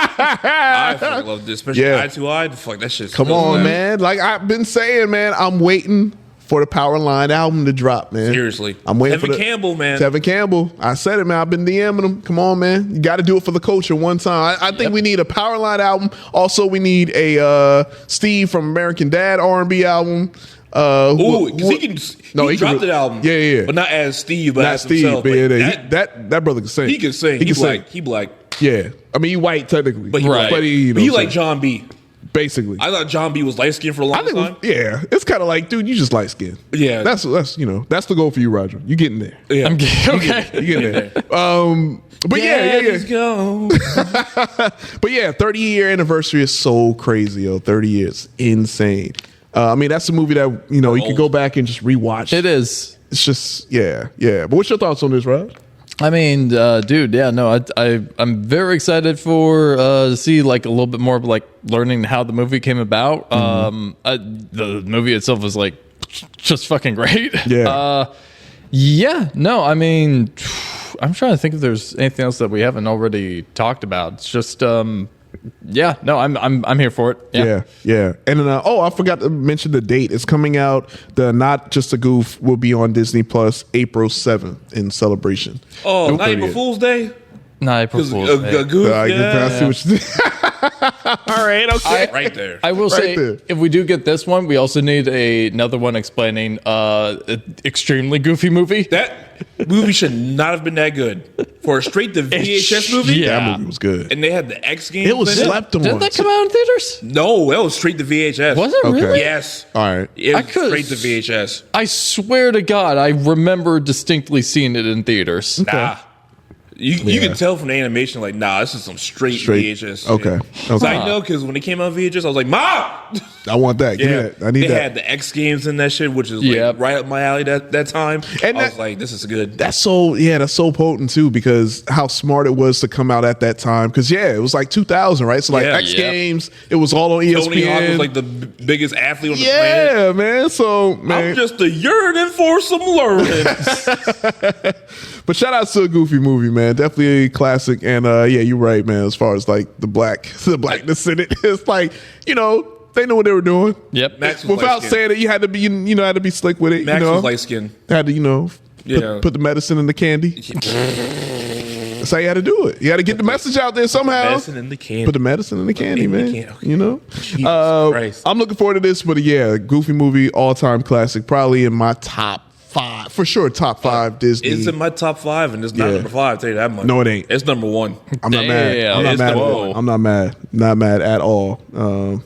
I fucking loved it, especially Eye to Eye. Fuck, that shit's Come on, man. Like I've been saying, man, I'm waiting for the Powerline album to drop, man. Seriously. I'm waiting Tevin for Campbell, man. Tevin Campbell. I said it, man. I've been DMing him. Come on, man. You got to do it for the culture one time. I think we need a Powerline album. Also, we need a Steve from American Dad R&B album. Because he dropped an album. Yeah. But not as Steve, but Not as Steve, himself. but Like, that brother can sing. he can sing. He black. Yeah. I mean, he white technically. But he Right. black. But he, But he like John B. basically. I thought John B was light skinned for a long time. Yeah. It's kind of like, dude, you just light skinned. Yeah. That's that's the goal for you, Roger. You getting there. Yeah. I'm okay. You getting there. But yeah. Let's go. But yeah, 30-year anniversary is so crazy, yo. 30 years. Insane. I mean, that's a movie that, you could go back and just rewatch. It is. It's just, yeah. But what's your thoughts on this, Rod? I mean, dude, yeah, no, I'm very excited for to see like a little bit more of like learning how the movie came about. The movie itself was like just fucking great. Yeah. No, I mean, I'm trying to think if there's anything else that we haven't already talked about. It's just, I'm here for it. Yeah. And then, I forgot to mention the date. It's coming out. The Not Just a Goof will be on Disney Plus April 7th in celebration. Oh, not April Fool's Day? No, April Fool's Day. Goof, I see what you did. All right, okay. Right there. I will say, there. if we do get this one, we also need another one explaining an extremely goofy movie. That movie should not have been that good. For a straight to VHS movie? Yeah. That movie was good. And they had the X Games. It was in slept on. Didn't that come out in theaters? No, that was straight to VHS. Was it Okay. really? Yes. All right. It was I could've- straight to VHS. I swear to God, I remember distinctly seeing it in theaters. Nah. You can tell from the animation, like, nah, this is some straight VHS. Okay. So I know, because when it came out VHS, I was like, Mom! I want that. Give me that. I need they that. had the X Games in that shit, which is like right up my alley that time. And I was like, this is good. That's so potent too, because how smart it was to come out at that time. Because it was like 2000, right? So like X Games, it was all on ESPN. Tony Hawk was like the biggest athlete on the planet. Yeah, man. So I'm just a yearning for some learning. But shout out to a goofy movie, man. Definitely a classic. And you're right, man. As far as like the blackness in it, it's like, they knew what they were doing. Yep. Max was Without light-skinned. saying it, you had to be, had to be slick with it. Max was light skinned. Had to, put the medicine in the candy. That's how you had to do it. You had to get the message out there somehow. Medicine in the candy. Put the medicine in the candy, man. Okay. Jesus Christ. I'm looking forward to this, but Goofy movie, all-time classic. Probably in my top 5. For sure, top 5 Disney. It's in my top 5, and it's not number 5, I'll tell you that much. No, it ain't. It's number 1. I'm not mad. I'm not mad. I'm not mad. Not mad at all. All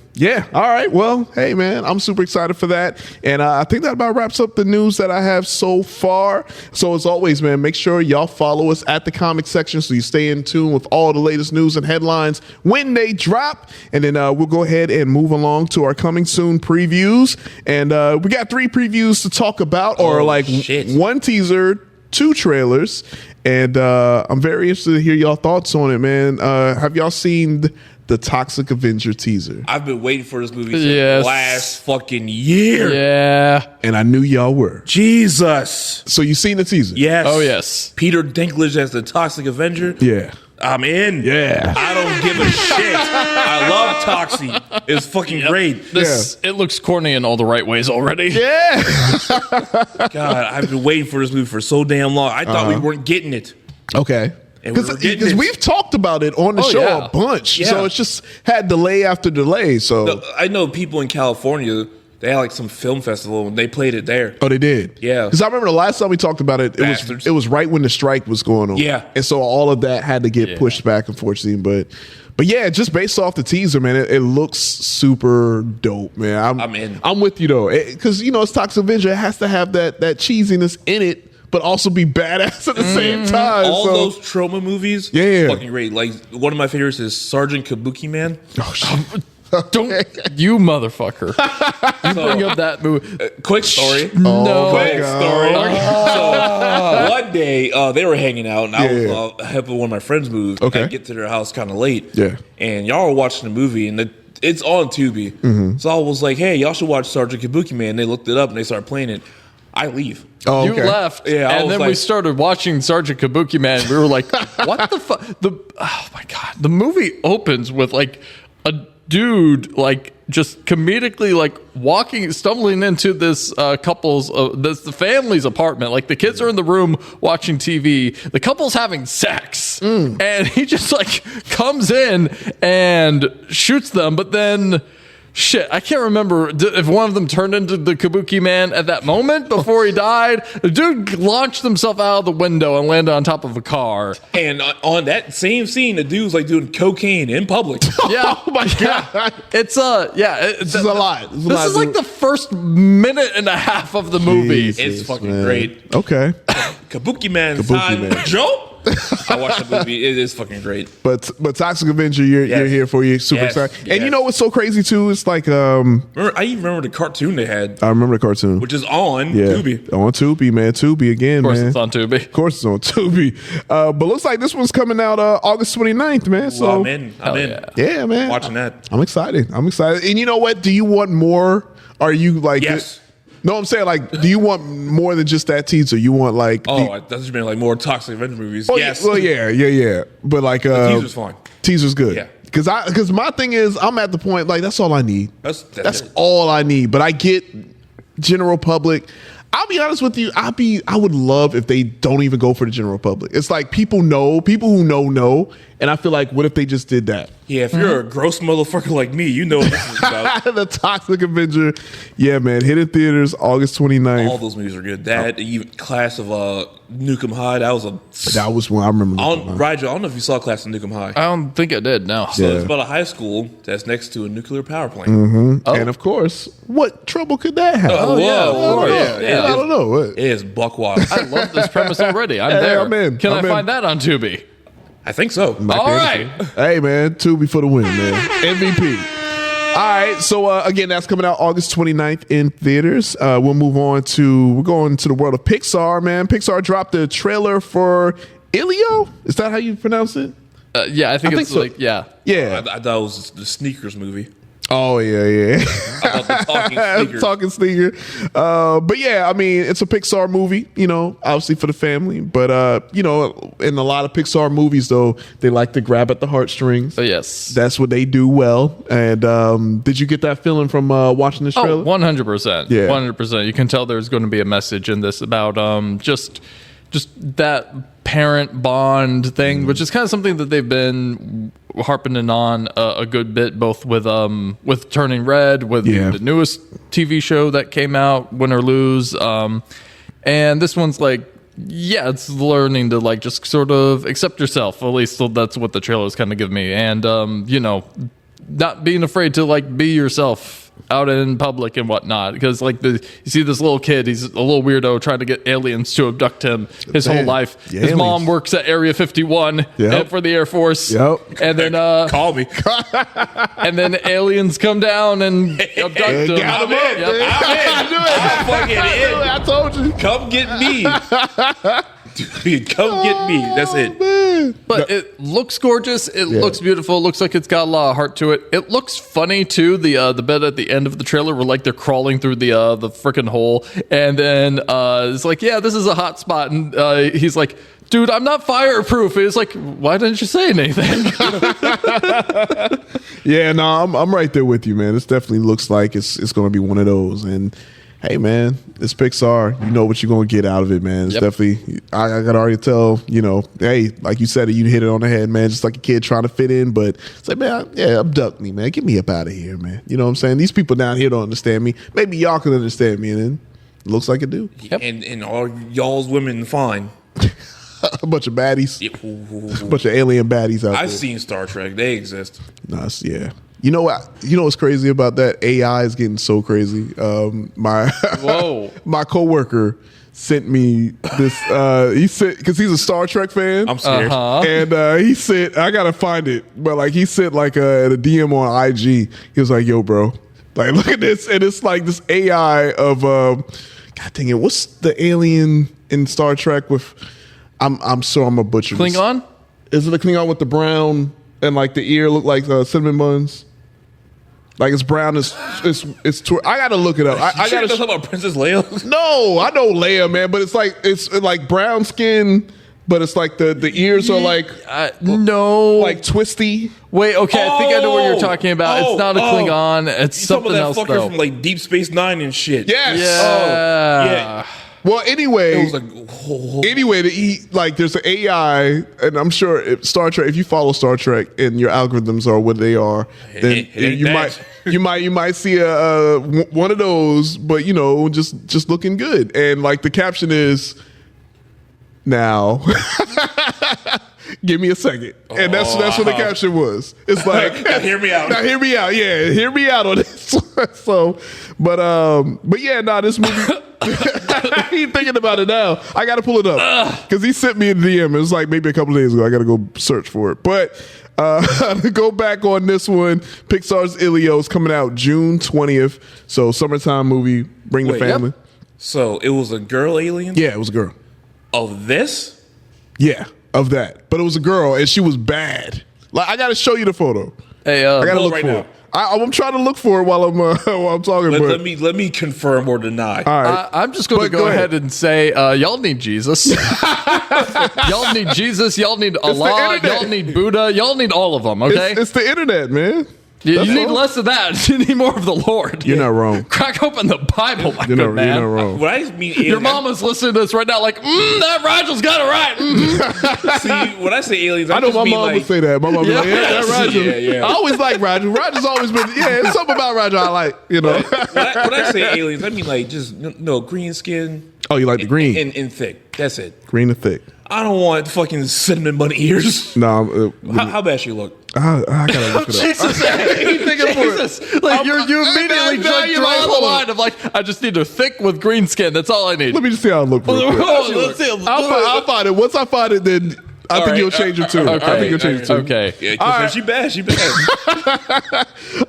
right. Well, hey, man, I'm super excited for that. And I think that about wraps up the news that I have so far. So as always, man, make sure y'all follow us at the comic section so you stay in tune with all the latest news and headlines when they drop. And then we'll go ahead and move along to our coming soon previews. And we got 3 previews to talk about, or one teaser, 2 trailers. And I'm very interested to hear y'all thoughts on it, man. Have y'all seen the Toxic Avenger teaser? I've been waiting for this movie since last fucking year. Yeah. And I knew y'all were. Jesus. So you seen the teaser? Yes. Oh, yes. Peter Dinklage as the Toxic Avenger. Yeah. I'm in. Yeah. I don't give a shit. I love Toxie. It's fucking great. It looks corny in all the right ways already. Yeah. God, I've been waiting for this movie for so damn long. I thought we weren't getting it. Okay. Because we've talked about it on the show a bunch. Yeah. So it's just had delay after delay. So I know people in California, they had like some film festival and they played it there. Oh, they did? Yeah. Because I remember the last time we talked about it, it was right when the strike was going on. Yeah. And so all of that had to get pushed back, unfortunately. But yeah, just based off the teaser, man, it looks super dope, man. I'm in. I'm with you, though. Because, it's Toxic Avenger. It has to have that cheesiness in it, but also be badass at the same time. All those trauma movies, fucking great. Like, one of my favorites is Sergeant Kabuki Man. Oh, shit. Don't you motherfucker! You bring up that movie. Quick story. No. Quick story. So one day they were hanging out, and I was helping one of my friends move. Okay. I get to their house kind of late. Yeah. And y'all were watching the movie, and it's on Tubi. So I was like, hey, y'all should watch Sergeant Kabuki Man. They looked it up and they started playing it. I leave. Oh, You okay. left, Yeah, I and was then like- we started watching Sergeant Kabuki Man. We were like, "What the fuck?" Oh my god! The movie opens with like a dude like just comedically like stumbling into this the family's apartment. Like the kids are in the room watching TV. The couple's having sex, and he just like comes in and shoots them, but then. Shit, I can't remember if one of them turned into the Kabuki Man at that moment before he died. The dude launched himself out of the window and landed on top of a car. And on that same scene, the dude's like doing cocaine in public. Yeah. Oh my god. It's This is a lot. This is like the first minute and a half of the movie. Jesus, It's fucking man. great. Okay. Kabuki Man Kabuki time. Man. Joe? I watched the movie. It is fucking great. But Toxic Avenger, you're Yes. here for you. Super Yes. excited. And you Yes. know what's so crazy too? It's like Remember, I even remember the cartoon they had, I remember the cartoon. which is on Yeah. Tubi. On Tubi, man. Tubi again, Of course, man. it's on Tubi. Of course it's on Tubi. But looks like this one's coming out August 29th, man. So I'm in. I'm in. yeah. yeah, man. Watching that. I'm excited. I'm excited. And you know what? Do you want more? Are you like Yes. No, I'm saying like, do you want more than just that teaser? You want like Oh, that's just been like more Toxic Avenger movies. oh, Yes. Well, yeah. But like teaser's fine. Teaser's good. Yeah. Because my thing is I'm at the point like that's all I need. That's it. all I need. But I get general public. I'll be honest with you. I would love if they don't even go for the general public. It's like people who know, and I feel like what if they just did that? Yeah, if you're a gross motherfucker like me, you know what this is about. The Toxic Avenger. Yeah, man. Hit in theaters August 29th. All those movies are good. That even Class of Nukem High, That was when I remember. Rigel, I don't know if you saw Class of Nukem High. I don't think I did. No. So Yeah. it's about a high school that's next to a nuclear power plant. And of course, what trouble could that have? Oh, yeah, of course. Yeah. I don't know. What? It is buck wild. I love this premise already. I'm Yeah, there. I'm in. Can I'm I in. find that on Tubi? I think so. All right. Hey, man, Tubi for the win, man. MVP. All right, so again, that's coming out August 29th in theaters. We're going to the world of Pixar, man. Pixar dropped the trailer for Ilio. Is that how you pronounce it? Yeah, I think it's so. like, yeah. Yeah. I thought it was the Sneakers movie. Oh, yeah. I thought the Talking Sneakers. Talking sneaker. But yeah, I mean, it's a Pixar movie, obviously for the family. But, in a lot of Pixar movies, though, they like to grab at the heartstrings. Yes. That's what they do well. And did you get that feeling from watching this trailer? 100%. Yeah. 100%. You can tell there's going to be a message in this about just that parent bond thing, which is kind of something that they've been harping on a good bit, both with Turning Red, with the newest TV show that came out, Win or Lose, and this one's like, yeah, it's learning to like just sort of accept yourself. At least that's what the trailers kind of give me, and not being afraid to like be yourself out in public and whatnot, because like you see this little kid, he's a little weirdo trying to get aliens to abduct him his whole life. Yeah, his mom aliens. works at Area 51 Yep. for the Air Force. Yep. And then Call me. and then aliens come down and abduct him. got him Yep. up, man. I'm fucking in. I told you. Come get me. Dude, come get me. That's it. Man. But it looks gorgeous. It looks beautiful. It looks like it's got a lot of heart to it. It looks funny too. The bit at the end of the trailer where like they're crawling through the freaking hole, and then it's like, yeah, this is a hot spot, and he's like, dude, I'm not fireproof. It's like, why didn't you say anything? Yeah, no, I'm right there with you, man. This definitely looks like it's going to be one of those. And hey, man, it's Pixar. You know what you're going to get out of it, man. It's definitely, I got to already tell, hey, like you said, you hit it on the head, man. Just like a kid trying to fit in. But it's like, man, abduct me, man. Get me up out of here, man. You know what I'm saying? These people down here don't understand me. Maybe y'all can understand me. And then it looks like it do. And all y'all's women fine. A bunch of baddies. Yeah. A bunch of alien baddies out I've there. seen Star Trek. They exist. Nice, yeah. You know what? You know what's crazy about that? AI is getting so crazy. My my coworker sent me this. He sent because he's a Star Trek fan. I'm scared. And he sent. I gotta find it, but like he sent like a DM on IG. He was like, "Yo, bro, like look at this," and it's like this AI of God dang it, what's the alien in Star Trek with? I'm sure I'm a butcher. this. Klingon? Is it a Klingon with the brown and like the ear look like cinnamon buns? Like it's brown. It's I gotta look it up. I gotta talk about Princess Leia. No, I know Leia, man, but it's like brown skin, but it's like the ears are like no, like twisty. Wait, okay, I think I know what you're talking about. It's not a Klingon. It's something else, fucker though. from like Deep Space Nine and shit. Yes. Yeah. Well, anyway, It was like, there's an AI, and I'm sure if you follow Star Trek and your algorithms are what they are, then you might see a one of those, but just looking good, and like the caption is now. Give me a second, and that's what the caption was. It's like, now hear me out. Now hear me out. Yeah, hear me out on this. So, but yeah, this movie. He's thinking about it now. I got to pull it up because he sent me a DM. It was like maybe a couple of days ago. I got to go search for it. But to go back on this one, Pixar's Elio is coming out June 20th. So summertime movie. Bring the family. Yep. So it was a girl alien. Yeah, it was a girl. Of this. Yeah, of that. But it was a girl, and she was bad. Like I got to show you the photo. Hey, I got to look right for now. it. I'm trying to look for it while I'm talking. Let me confirm or deny. All right. I'm just going to go ahead and say, y'all need Jesus. Y'all need Jesus. Y'all need Allah. Y'all need Buddha. Y'all need all of them. Okay, it's the internet, man. You need less of that. You need more of the Lord. You're not wrong. Crack open the Bible, my You're good man. not wrong. When I mean Your mama's listening to this right now, like, that Rigel's got it right. See, when I say aliens, I know my mom would say that. My mom would be like, yeah, that Rigel. Yeah. I always like Rigel. Rigel's always been, it's something about Rigel I like, When I say aliens, I mean like just green skin. Oh, you like the green? And thick. That's it. Green and thick. I don't want fucking cinnamon bun ears. No. How bad she look? I gotta look it up. Jesus. Like, you immediately draw the line of like, I just need her thick with green skin. That's all I need. Let me just see how I look. Let's see. I'll find it. Once I find it, then I think you'll change it too. Okay. I think you'll change it too. Okay. Yeah, she bad. She bad.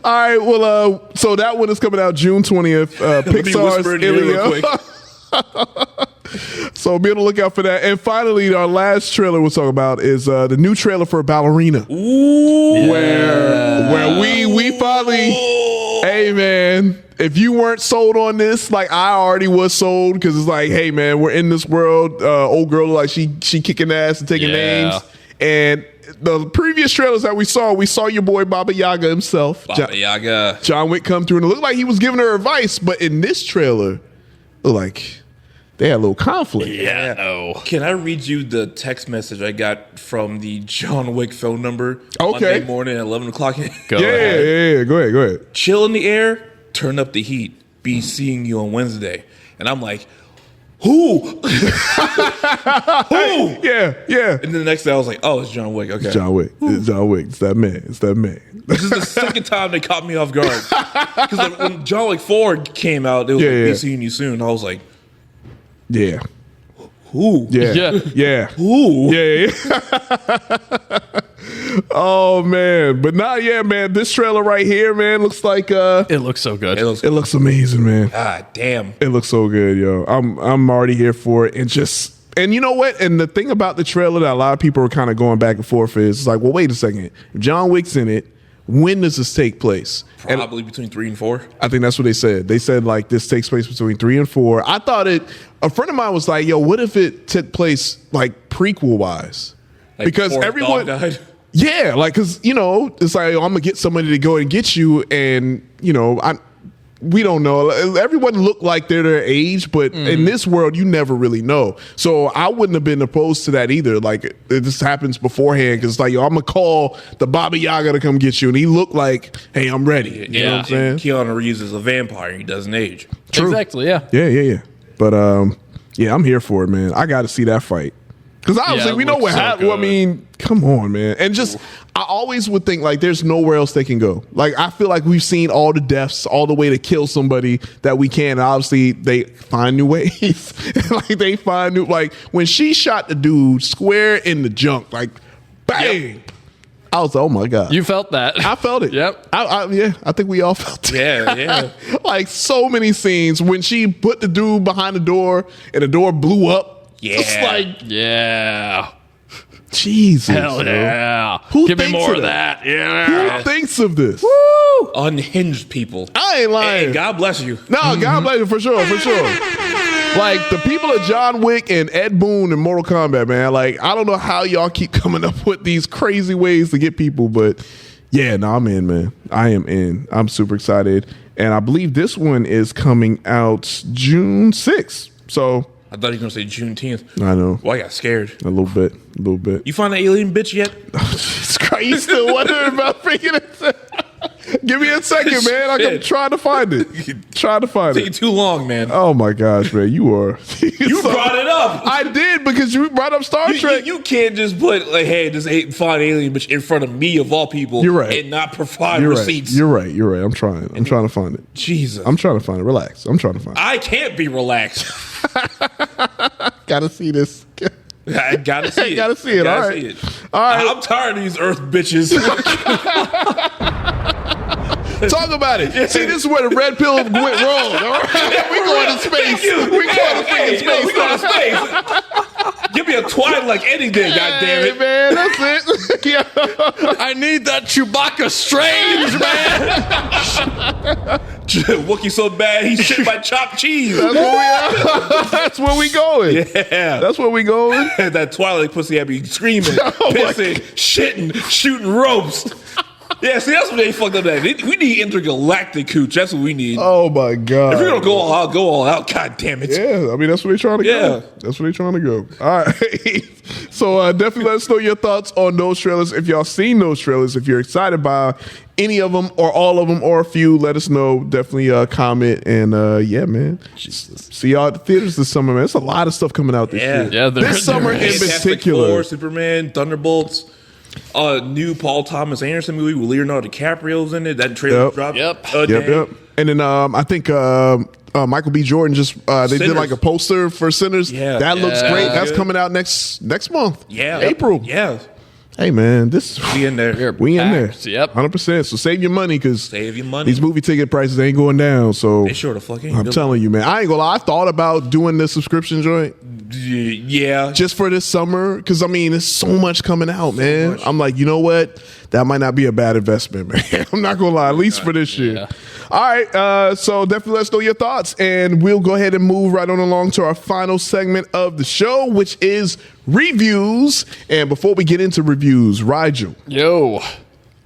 All right. Well, so that one is coming out June 20th. Pixar's Elio. So be on the lookout for that. And finally, our last trailer we'll talk about is the new trailer for Ballerina. Ooh. Where we finally, hey man, if you weren't sold on this, like I already was sold, because it's like, hey man, we're in this world. Old girl, like she kicking ass and taking names. And the previous trailers that we saw your boy Baba Yaga himself. Yaga. John Wick come through, and it looked like he was giving her advice. But in this trailer, it looked like they had a little conflict. Yeah. No. Can I read you the text message I got from the John Wick phone number? Monday morning at 11 o'clock. Go ahead. Go ahead. Chill in the air, turn up the heat. Be seeing you on Wednesday. And I'm like, who? Who? Yeah. And then the next day I was like, oh, it's John Wick. Okay. It's John Wick. It's that man. This is the second time they caught me off guard. Because like, when John Wick 4 came out, it was like, be seeing you soon. I was like, yeah. Who? Yeah. Who? Yeah. Oh man, but man. This trailer right here, man, looks like it looks so good. It looks amazing, man. God damn, it looks so good, yo. I'm already here for it, and you know what? And the thing about the trailer that a lot of people are kind of going back and forth is, it's like, well, wait a second. If John Wick's in it, when does this take place? Probably between 3 and 4. I think that's what they said. They said like this takes place between 3 and 4. I thought a friend of mine was like, yo, what if it took place like prequel wise? Like because everyone died. Yeah, like, because it's like, I'm gonna get somebody to go and get you, and we don't know. Everyone look like they're their age, but in this world, you never really know. So I wouldn't have been opposed to that either. Like, this happens beforehand, because it's like, yo, I'm gonna call the Baba Yaga to come get you, and he looked like, hey, I'm ready. You know what I'm saying? Keanu Reeves is a vampire. He doesn't age. True. Exactly. Yeah. Yeah. But I'm here for it, man. I got to see that fight. Because obviously we know what happened. I mean, come on, man. And I always would think like there's nowhere else they can go. Like, I feel like we've seen all the deaths, all the way to kill somebody that we can. And obviously they find new ways. Like, they find new, like when she shot the dude square in the junk, like bang. Yep. I was like, oh my God. You felt that. I felt it. Yep. I think we all felt it. Yeah. Like, so many scenes when she put the dude behind the door and the door blew up. Yeah. It's like, yeah. Jesus. Hell yeah. Give me more of that. Yeah. Who thinks of this? Woo! Unhinged people. I ain't lying. Hey, God bless you. No, God bless you for sure. Like the people of John Wick and Ed Boon and Mortal Kombat, man. Like I don't know how y'all keep coming up with these crazy ways to get people, but yeah, no, I'm in, man. I am in. I'm super excited, and I believe this one is coming out June 6th. So I thought you were going to say Juneteenth. I know. Well, I got scared. A little bit. You find the alien bitch yet? Jesus Christ, you still wondering about freaking it? Give me a second, man. I'm trying to find it. Taking too long, man. Oh my gosh, man. You are. You brought it up. I did because you brought up Star Trek. You can't just put like, hey, this find alien bitch in front of me of all people. You're right. And not provide You're receipts. Right. You're right. I'm trying to find it. Jesus. I'm trying to find it. Relax. I'm trying to find it. I can't be relaxed. Gotta see this. I gotta see it. Gotta see it. All right. I'm tired of these Earth bitches. Talk about it. See, this is where the red pill went wrong. All right? We going to space. We going to space. Give me a twine like anything, goddammit. Man, that's it. Yeah. I need that Chewbacca strange, man. Wookie so bad he shit my chopped cheese. That's where we going. Yeah. That's where we going. That Twilight pussy had me screaming, pissing, shitting, shooting ropes. Yeah, see, that's what they fucked up that. We need intergalactic cooch. That's what we need. Oh, my God. If you're going to go all out. God damn it. Yeah, I mean, that's where they're trying to go. That's where they're trying to go. All right. So definitely let us know your thoughts on those trailers. If y'all seen those trailers, if you're excited by any of them or all of them or a few, let us know. Definitely comment. And yeah, man. Jesus. See y'all at the theaters this summer, man. There's a lot of stuff coming out this year. Yeah, this summer in particular. Thor, Superman, Thunderbolts. New Paul Thomas Anderson movie with Leonardo DiCaprio's in it. That trailer dropped. Yep. And then I think Michael B. Jordan just they did like a poster for Sinners. Yeah, that looks great. That's good. coming out next month. Yeah, April. Yeah. Hey man, We in there. We in there. Yep. 100%. So save your money because money. These movie ticket prices ain't going down. So They sure the fuck ain't. I'm telling you, man. I ain't gonna lie. I thought about doing this subscription joint. Yeah. Just for this summer, because I mean, there's so much coming out, man. I'm like, you know what? That might not be a bad investment, man. I'm not gonna lie, at least for this year. Yeah. All right, so definitely let us know your thoughts, and we'll go ahead and move right on along to our final segment of the show, which is reviews. And before we get into reviews, Rigel, Yo.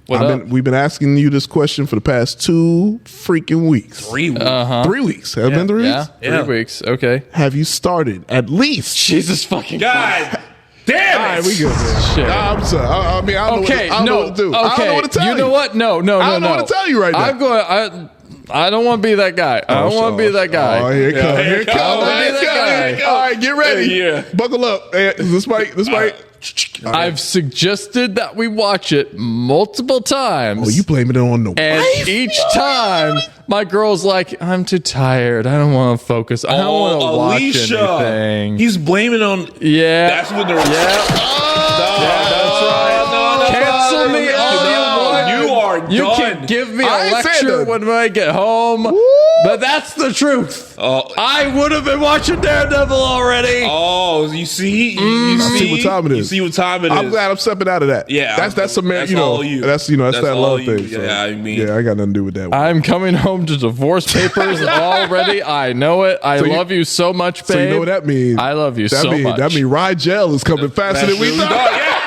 we've been asking you this question for the past 2 freaking weeks. 3 weeks. 3 weeks. Have it been 3 weeks? Yeah, 3 weeks. Okay. Have you started at least? Jesus fucking God damn it. All right, we good, man. Shit. Nah, I'm sorry. I mean, I don't know what to do. I don't know what to tell you. You know what? No. I don't know what to tell you right now. I don't want to be that guy. I don't want to be that guy. Oh, here it comes. Here it comes. All right, get ready. Yeah. Buckle up. This might. I've suggested that we watch it multiple times. Oh, you blaming it on the and wife? each time, my girl's like, I'm too tired. I don't want to focus. I don't want to watch anything. He's blaming on. Yeah. That's what they're. Yeah. That's right. Cancel me all you want. You can give me a lecture when I get home, but that's the truth. I would have been watching Daredevil already. Oh, you see? I see what time it is. You see what time it is. I'm glad I'm stepping out of that. Yeah. That's a man. That's you know, all you. That's that all love you. thing. So, Yeah, I mean. Yeah, I got nothing to do with that one. I'm coming home to divorce papers already. I know it. I love you so much, babe. So you know what that means? I love you so much. That means Rigel is coming faster than we thought.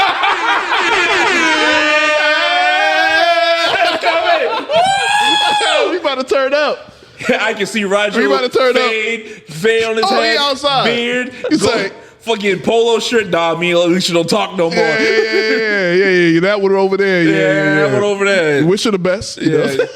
We about to turn up. I can see Roger. We about to turn fade on his head. He outside. Beard. He's like fucking polo shirt. Nah, me at least you don't talk no more. Yeah. That one over there. Yeah. That one over there. Wish you the best. You know?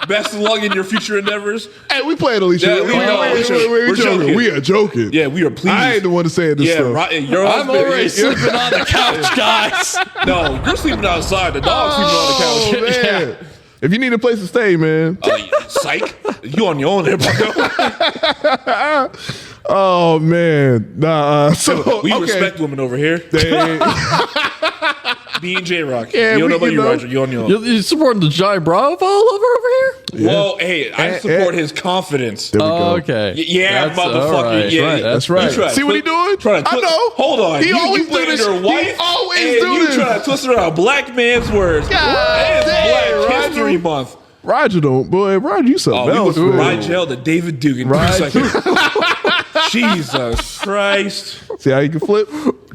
Best of luck in your future endeavors. Hey, we playing Alicia. Yeah, we're joking. We are joking. Yeah, we are pleased. I ain't the one to say this stuff. I'm already sleeping on the couch, guys. No, you're sleeping outside. The dog's sleeping on the couch. Man. Yeah. If you need a place to stay, man. Psych. You on your own there, bro. Oh, man. Nah. So, we respect women over here. Me and J-Rock. Yeah, you don't know about you, Roger. You on your own. You supporting the giant Bravo over here? Well, hey, I support his confidence. There we go. Okay. Yeah, That's motherfucker. all right. Yeah, That's right. See what he doing? I know. Hold on. He always do this. Your wife, He always and do you this. trying to twist around a black man's words. God damn, Black History Month. Roger don't, boy. Roger, you something We else. went from man. Rigel to David Dugan. Right. Jesus Christ. See how you can flip?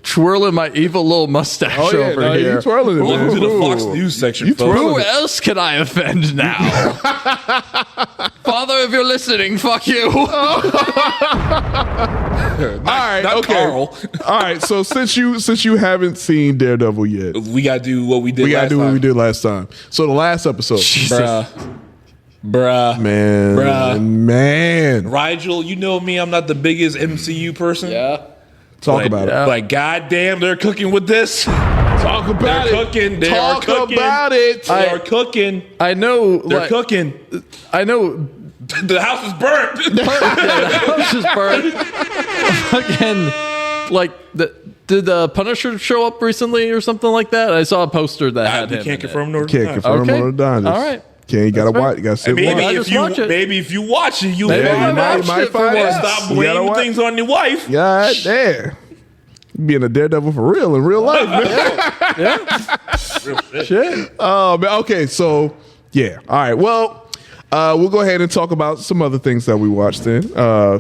Twirling my evil little mustache over no, here. you twirling it, Welcome man. to the Fox News section, You folks. Who else can I offend now? Father, if you're listening, fuck you. All right, Not okay. Carl. All right, so since you haven't seen Daredevil yet, We got to do what we did we gotta last do what time. we did last time. So the last episode, Bruh. man, Rigel, you know me. I'm not the biggest MCU person. Yeah. talk Like, about it. Like, goddamn, they're cooking with this. Talk about They're it. cooking. They Talk are cooking. about it. They are cooking. I know. They're cooking. I know. The house is burnt. The house is burned. Fucking, like, did the Punisher show up recently or something like that? I saw a poster that had We him. can't in confirm it. nor Can't deny. confirm Okay. or deny this. All right. You gotta That's watch. You gotta sit Maybe watch. I if just you watch it. maybe if you watch it, you Maybe I might watched it for find once. out. stop You gotta blaming watch. things on your wife. God damn. Being a daredevil for real in real life, man. Shit. Oh, man. Okay, so yeah. All right. Well, we'll go ahead and talk about some other things that we watched then.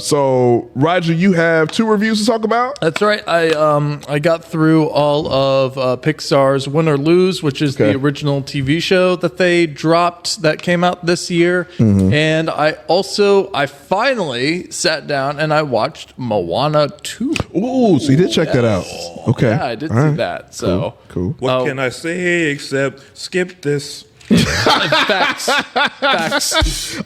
So, Roger, you have 2 reviews to talk about? That's right. I got through all of Pixar's Win or Lose, which is Okay. the original TV show that they dropped that came out this year. Mm-hmm. And I finally sat down and I watched Moana 2. Ooh, so you did check that out. Okay. Yeah, I did All see right. that. So Cool. What can I say except skip this? facts.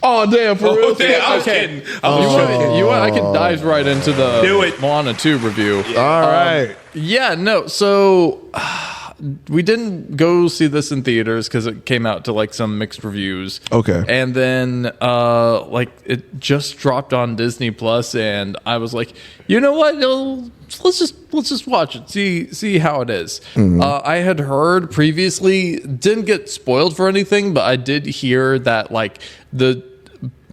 Oh, damn, for real? Damn, I was Okay. kidding. I was joking. You want? I can dive right into the Do it. Moana 2 review. All right. Yeah, no. So we didn't go see this in theaters because it came out to like some mixed reviews. Okay. And then like it just dropped on Disney Plus, and I was like, you know what? Let's just watch it. See how it is. I had heard previously, didn't get spoiled for anything, but I did hear that like the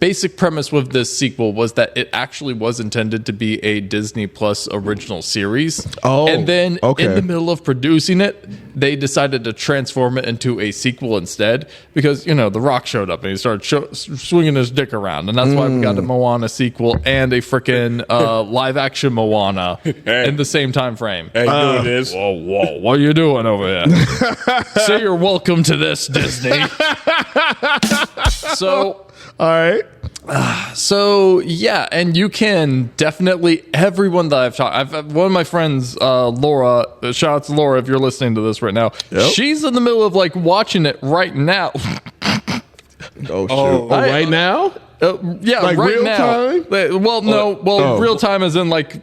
basic premise with this sequel was that it actually was intended to be a Disney Plus original series. Oh, and then okay. in the middle of producing it, they decided to transform it into a sequel instead because, The Rock showed up and he started swinging his dick around. And that's why we got a Moana sequel and a freaking live action Moana in the same time frame. Hey, you know what it is? Whoa, what are you doing over here? Say you're welcome to this, Disney. So... All right. So yeah, and you can definitely everyone that I've talked. One of my friends, Laura. Shout out to Laura if you're listening to this right now. Yep. She's in the middle of like watching it right now. Oh, shoot. Right now? Yeah, Like right real now. time? Well, no. Well, real time is in like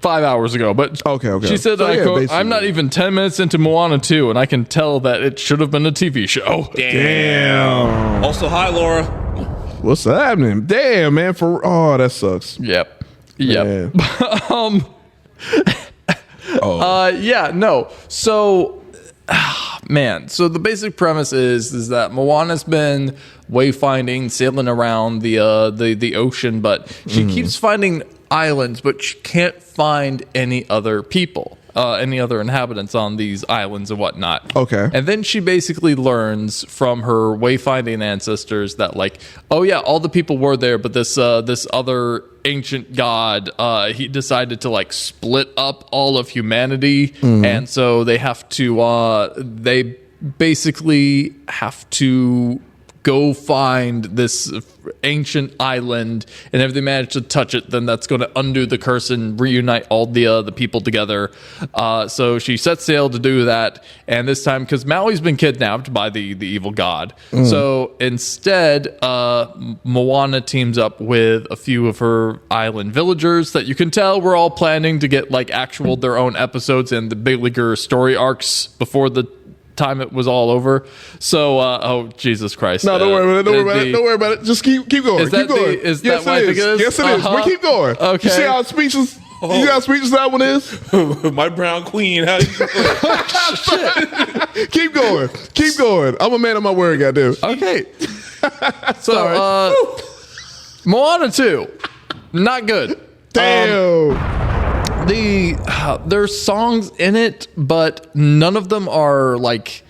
5 hours ago. But Okay. she said, So, I yeah, quote, basically. "I'm not even 10 minutes into Moana 2, and I can tell that it should have been a TV show." Damn. Also, hi, Laura. What's happening? Damn, man. That sucks. Yep. Man. Yeah, no. So, man. So the basic premise is that Moana's been wayfinding, sailing around the ocean, but she keeps finding islands, but she can't find any other people, any other inhabitants on these islands and whatnot. Okay. And then she basically learns from her wayfinding ancestors that, like, oh yeah, all the people were there, but this other ancient god, he decided to like split up all of humanity, and so they have to, they basically have to go find this ancient island, and if they manage to touch it, then that's going to undo the curse and reunite all the people together. So she sets sail to do that, and this time, because Maui's been kidnapped by the evil god, so instead, Moana teams up with a few of her island villagers that you can tell we're all planning to get like actual their own episodes and the bigger story arcs before the time it was all over. So oh Jesus Christ, No, don't worry about it. Don't worry about it. Just keep going. Is that keep going. is that what I think it is? Yes, it is. We keep going. Okay. You see how speechless? You see how speechless that one is? My brown queen. How you doing? Keep going. Keep going. I'm a man of my word, goddamn. Okay. So, Moana 2, not good. Damn. There's songs in it, but none of them are like.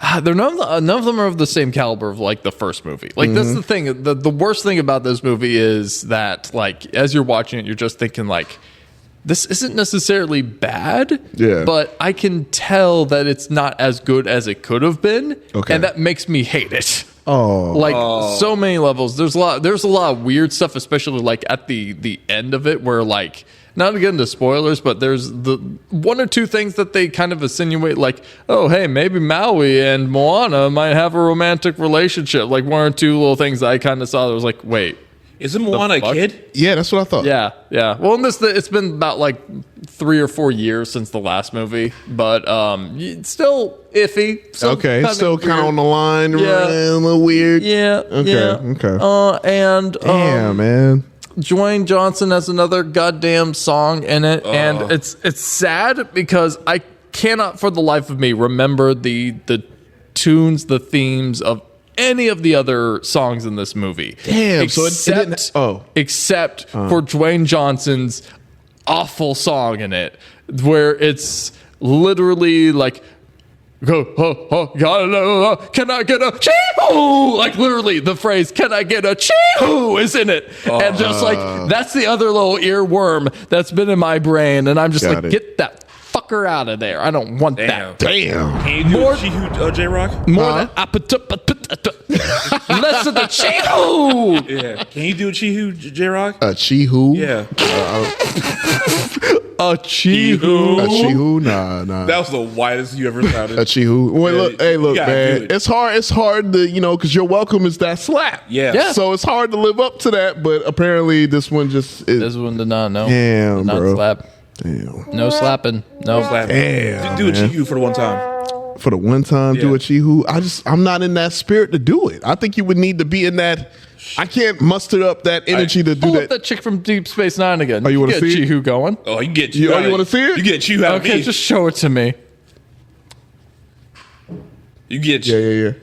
None of them are of the same caliber of like the first movie. Like that's the thing. The worst thing about this movie is that like as you're watching it, you're just thinking like, this isn't necessarily bad. Yeah. But I can tell that it's not as good as it could have been. Okay. And that makes me hate it. Oh. Like so many levels. There's a lot of weird stuff, especially like at the end of it, where like. Not to get into spoilers, but there's the one or two things that they kind of insinuate, like, oh, hey, maybe Maui and Moana might have a romantic relationship. Like one or two little things that I kind of saw that was like, wait. Isn't Moana a kid? Yeah, that's what I thought. Yeah. Well, it's been about like 3 or 4 years since the last movie, but it's still iffy. Okay, still kind of on the line, Yeah. a little weird. Yeah. Okay. And Damn, man. Dwayne Johnson has another goddamn song in it, and it's sad because I cannot for the life of me remember the tunes, the themes of any of the other songs in this movie. Damn, except for Dwayne Johnson's awful song in it, where it's literally like. Can I get a chee-hoo? Like literally the phrase, can I get a chee-hoo is in it. And just like, that's the other little earworm that's been in my brain. And I'm just like, get that fucker out of there. I don't want that. Damn. Can you do a Chee-hoo, J-Rock? More than less of the chee-hoo. Yeah. Can you do a Chee-hoo, J-Rock? A chee-hoo? Yeah. A chee-hoo. A chee-hoo? Nah. That was the widest you ever sounded. A chee-hoo. Well, look, you gotta man. do it. It's hard to, because your welcome is that slap. Yeah. So it's hard to live up to that, but apparently this one just is. This one did not know. Damn, Did not bro. slap. Damn. No slapping. No slapping. Damn. Do a Chee-hoo for the one time. For the one time, do Yeah. a chee-hoo. I'm not in that spirit to do it. I think you would need to be in that. I can't muster up that energy to do Pull that. up that chick from Deep Space Nine again. Oh, you wanna get see it? chee-hoo going? Oh, you can get You want to see it? You get Chee-hoo out of Okay, me. just show it to me. You get Yeah.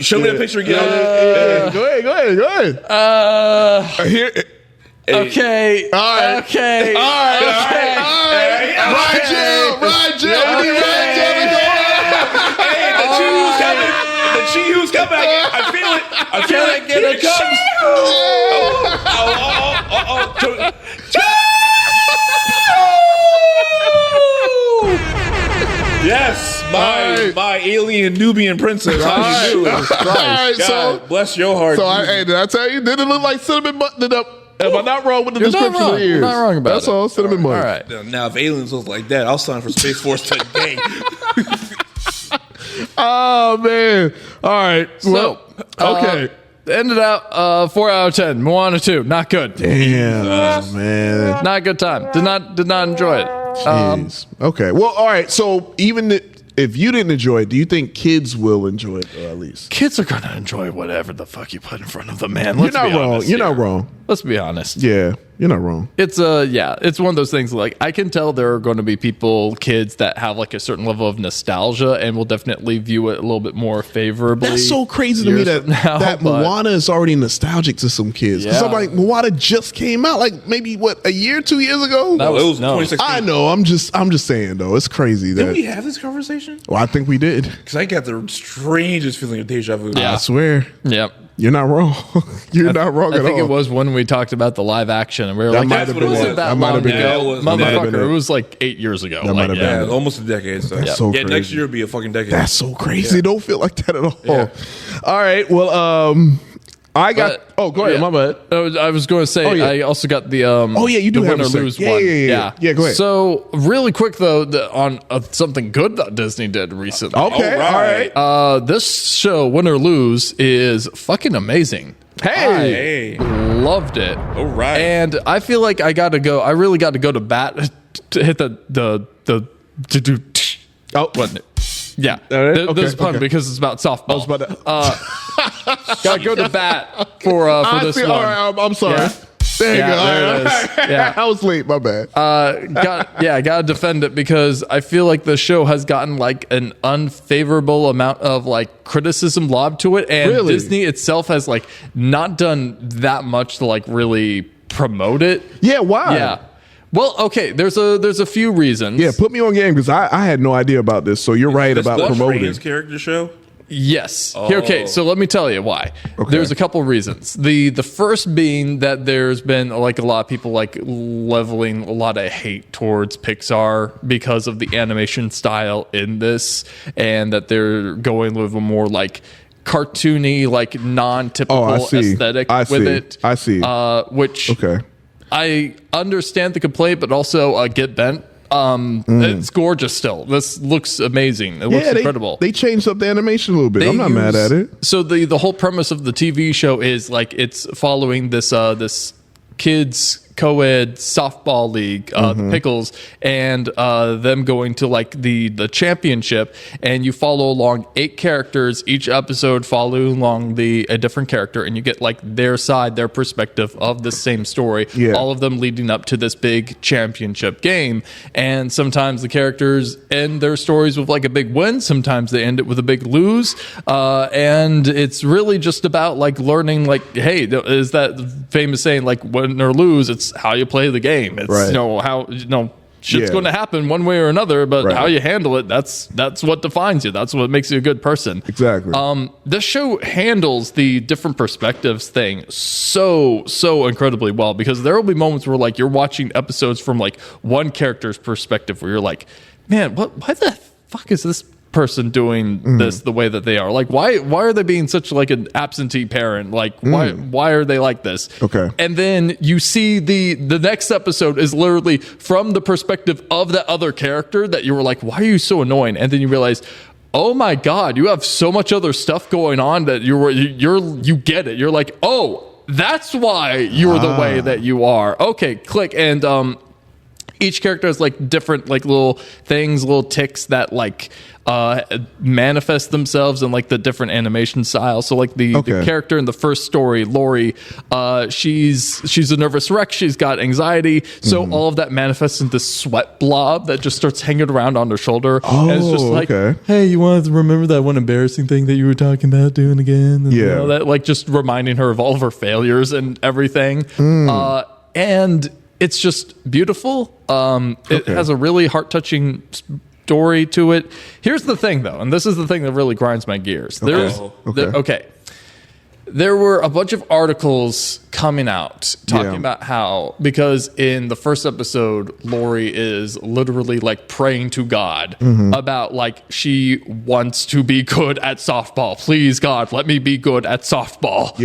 Show me that picture again. Go ahead. Here. Okay. All right. Okay. Ride jail. We need ride jail to go. Hey, the Chee-hoo's coming. The Chee-hoo's coming. I feel it. I feel it. Here it comes. Yes, my alien Nubian princess. How you doing? All right, God bless your heart. So, did I tell you? Did it look like cinnamon buttoned up? Am I not wrong with the You're not description wrong. of the ears? You're not wrong about That's it. all. Cinnamon bun. All right. Now, if aliens look like that, I'll sign for Space Force today. Oh man. All right. Well, okay. Ended out 4 out of 10. Moana 2, not good. Damn, man. Not a good time. Did not enjoy it. Jeez. Okay. Well, all right. So even if you didn't enjoy it, do you think kids will enjoy it, or at least? Kids are gonna enjoy whatever the fuck you put in front of them, man. You're Let's not be wrong. honest You're here. not wrong. Let's be honest. Yeah, you're not wrong. It's it's one of those things like I can tell there are going to be kids that have like a certain level of nostalgia and will definitely view it a little bit more favorably. That's so crazy to me years from now, that but- Moana is already nostalgic to some kids. Because Yeah. I'm like, Moana just came out like maybe a year, 2 years ago. That It was no. 2016. I know. I'm just saying though. It's crazy Did that. we have this conversation? Well, I think we did. Because I got the strangest feeling of deja vu. Yeah. I swear. Yep. You're not wrong. You're not wrong at I think all. it was when we talked about the live action, and we were That like, might have "That's been what was it. it that That might long have been Yeah, ago, it was- that might have been motherfucker." it. It was like 8 years ago. That might have Yeah, been it. almost a decade. So. That's so yeah, crazy. next year will be a fucking decade. That's so crazy. It don't feel like that at all. Yeah. All right. Well, I got. Go ahead. Yeah. My bad. I was going to say, Oh, yeah. I also got the yeah, you do the have win a or sec. lose Yeah, one. yeah. Yeah, go ahead. So really quick though, on something good that Disney did recently. Okay. All right. All right. This show, Win or Lose, is fucking amazing. Hey. I loved it. All right. And I feel like I really got to go to bat to hit the to do. Oh. Wasn't it? Yeah. All right. This is a pun Okay. because it's about softball. I was about to. Gotta go to bat for I this see. one. All right. I'm sorry. Yeah. There you go. There it is. Yeah. I was late. My bad. Gotta defend it because I feel like the show has gotten like an unfavorable amount of like criticism lobbed to it, and Really? Disney itself has like not done that much to like really promote it. Yeah, why? Yeah. Well, okay. There's a few reasons. Yeah, put me on game because I had no idea about this. So you're right This about the promoting. trans character show. Yes. Oh. Okay, so let me tell you why. Okay. There's a couple reasons. The first being that there's been like a lot of people like leveling a lot of hate towards Pixar because of the animation style in this, and that they're going with a more like cartoony, like non-typical aesthetic with it. I see. Which Okay. I understand the complaint, but also get bent. It's gorgeous still. This looks amazing. It looks incredible. They changed up the animation a little bit. I'm not mad at it. So the whole premise of the TV show is like it's following this this kids co-ed softball league, the Pickles, and them going to like the championship, and you follow along 8 characters each episode, following along a different character, and you get like their side, their perspective of the same story, all of them leading up to this big championship game. And sometimes the characters end their stories with like a big win, sometimes they end it with a big lose, and it's really just about like learning, like, hey, is that famous saying like win or lose, it's how you play the game. It's how shit's going to happen one way or another, but how you handle it, that's what defines you. That's what makes you a good person. Exactly. This show handles the different perspectives thing so incredibly well, because there will be moments where like you're watching episodes from like one character's perspective where you're like, man, why the fuck is this person doing this the way that they are? Like, why are they being such like an absentee parent? Like, why are they like this? Okay. And then you see the next episode is literally from the perspective of that other character that you were like, why are you so annoying? And then you realize, oh my God, you have so much other stuff going on that you get it. You're like, oh, that's why you're the way that you are. Okay, click. And each character has like different like little things, little ticks that like manifest themselves in like the different animation styles. So like the character in the first story, Lori, she's a nervous wreck. She's got anxiety. So all of that manifests into this sweat blob that just starts hanging around on her shoulder. And it's just like, hey, you want to remember that one embarrassing thing that you were talking about doing again? And, you know, that like just reminding her of all of her failures and everything. And it's just beautiful. It has a really heart-touching story to it. Here's the thing, though, and this is the thing that really grinds my gears. There were a bunch of articles coming out talking about how, because in the first episode, Lori is literally like praying to God about like she wants to be good at softball. Please, God, let me be good at softball.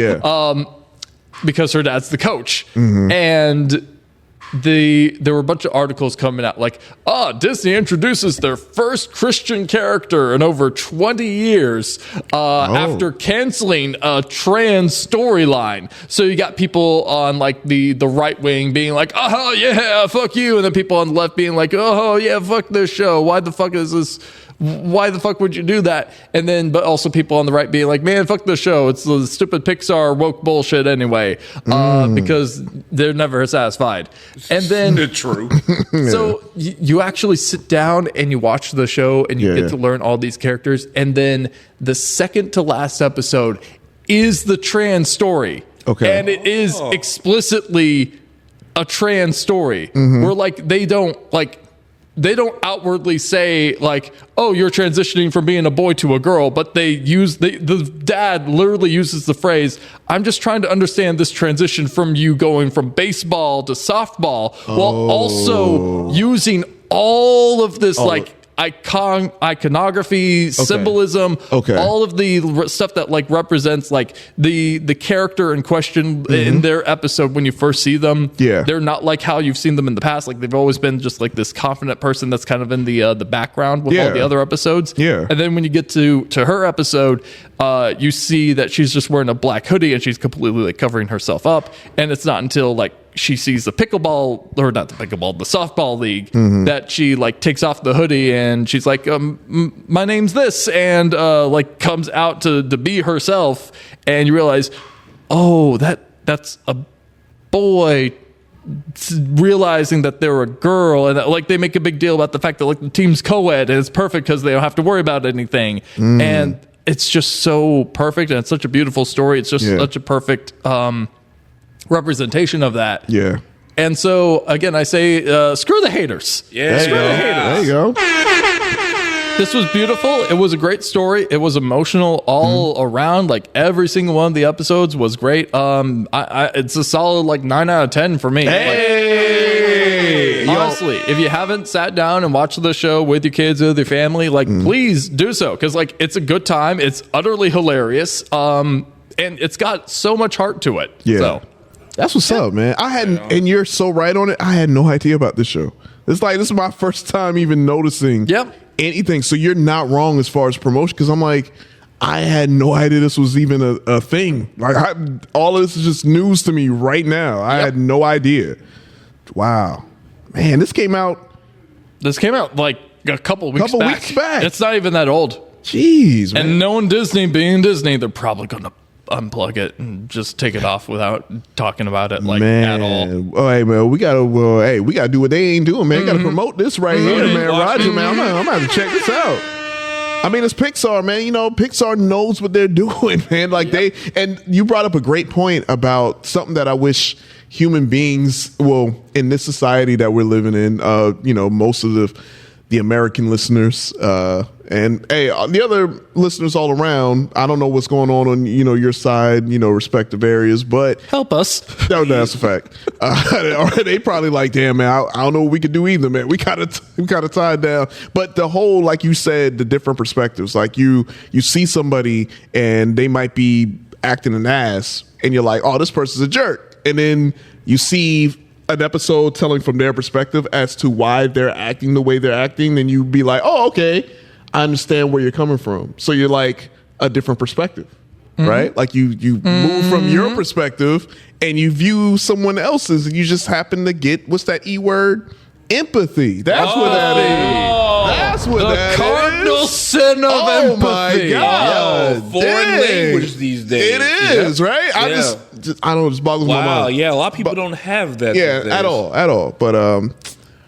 Because her dad's the coach. And there were a bunch of articles coming out like, Disney introduces their first Christian character in over 20 years after canceling a trans storyline. So you got people on like the right wing being like, oh yeah, fuck you, and then people on the left being like, oh yeah, fuck this show. Why the fuck is this? Why the fuck would you do that? And then, but also people on the right being like, man, fuck the show. It's the stupid Pixar woke bullshit anyway, because they're never satisfied. And then, true. So you actually sit down and you watch the show and you get to learn all these characters. And then the second to last episode is the trans story. Okay. And it is explicitly a trans story where like they don't outwardly say like, oh, you're transitioning from being a boy to a girl, but they use the dad literally uses the phrase, I'm just trying to understand this transition from you going from baseball to softball, while also using all of this like iconography, symbolism, all of the stuff that like represents like the character in question in their episode when you first see them. They're not like how you've seen them in the past. Like they've always been just like this confident person that's kind of in the background with all the other episodes. And then when you get to her episode, you see that she's just wearing a black hoodie and she's completely like covering herself up. And it's not until like she sees the softball league that she like takes off the hoodie and she's like, my name's this, and like comes out to be herself, and you realize, oh, that's a boy realizing that they're a girl, and that, like, they make a big deal about the fact that, like, the team's co-ed and it's perfect because they don't have to worry about anything. And it's just so perfect, and it's such a beautiful story. It's just such a perfect representation of that. Yeah. And so, again, I say, screw the haters. Yeah. Screw the haters. There you go. This was beautiful. It was a great story. It was emotional all around. Like, every single one of the episodes was great. It's a solid, like, 9 out of 10 for me. Hey! Like, honestly, if you haven't sat down and watched the show with your kids or with your family, like, please do so. Because, like, it's a good time. It's utterly hilarious. And it's got so much heart to it. Yeah. So That's what's up, man. I hadn't, and you're so right on it. I had no idea about this show. It's like, this is my first time even noticing anything. So you're not wrong as far as promotion, because I'm like, I had no idea this was even a thing. Like, all of this is just news to me right now. I had no idea. Wow, man, this came out like a couple weeks back. It's not even that old. Jeez, man. And knowing Disney being Disney, they're probably going to unplug it and just take it off without talking about it at all. Oh, hey, man, we gotta do what they ain't doing, man. Gotta promote this right here, man. Roger, man, I'm gonna have to check this out. I mean, it's Pixar, man. You know, Pixar knows what they're doing, man. Like and you brought up a great point about something that I wish human beings, in this society that we're living in, most of the American listeners, and hey, the other listeners all around, I don't know what's going on your side, respective areas, but help us. That's a fact. They probably like, damn, man, I don't know what we could do either, man. We gotta tie it down. But the whole, like you said, the different perspectives, like you see somebody and they might be acting an ass, and you're like, oh, this person's a jerk, and then you see an episode telling from their perspective as to why they're acting the way they're acting, then you'd be like, oh, okay, I understand where you're coming from. So you're like a different perspective, right? Like you move from your perspective and you view someone else's, and you just happen to get, what's that E word? Empathy. That's what that is. That's what that is. The cardinal sin of empathy. Oh my God. Foreign language these days. It is, right? Yeah. I don't know, it just boggles my mind. Wow, yeah, a lot of people don't have that. Yeah, at all. But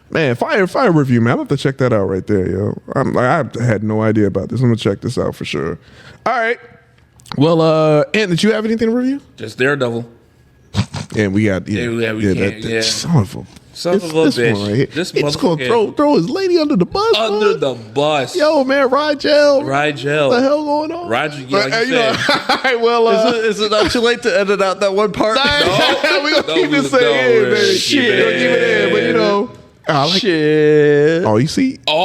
man, fire review, man. I'm gonna have to check that out right there, yo. I had no idea about this. I'm gonna check this out for sure. All right. Well, Ant, did you have anything to review? Just Daredevil. And we got son of a bitch. One right here. This he's gonna throw his lady under the bus. The bus. Yo, man, Rigel. What the hell going on? Roger, like you said. All right, well, is it not too late to edit out that one part? No, we gonna keep this in, baby. Shit, we gonna keep it in, but shit. Oh, you see? Oh!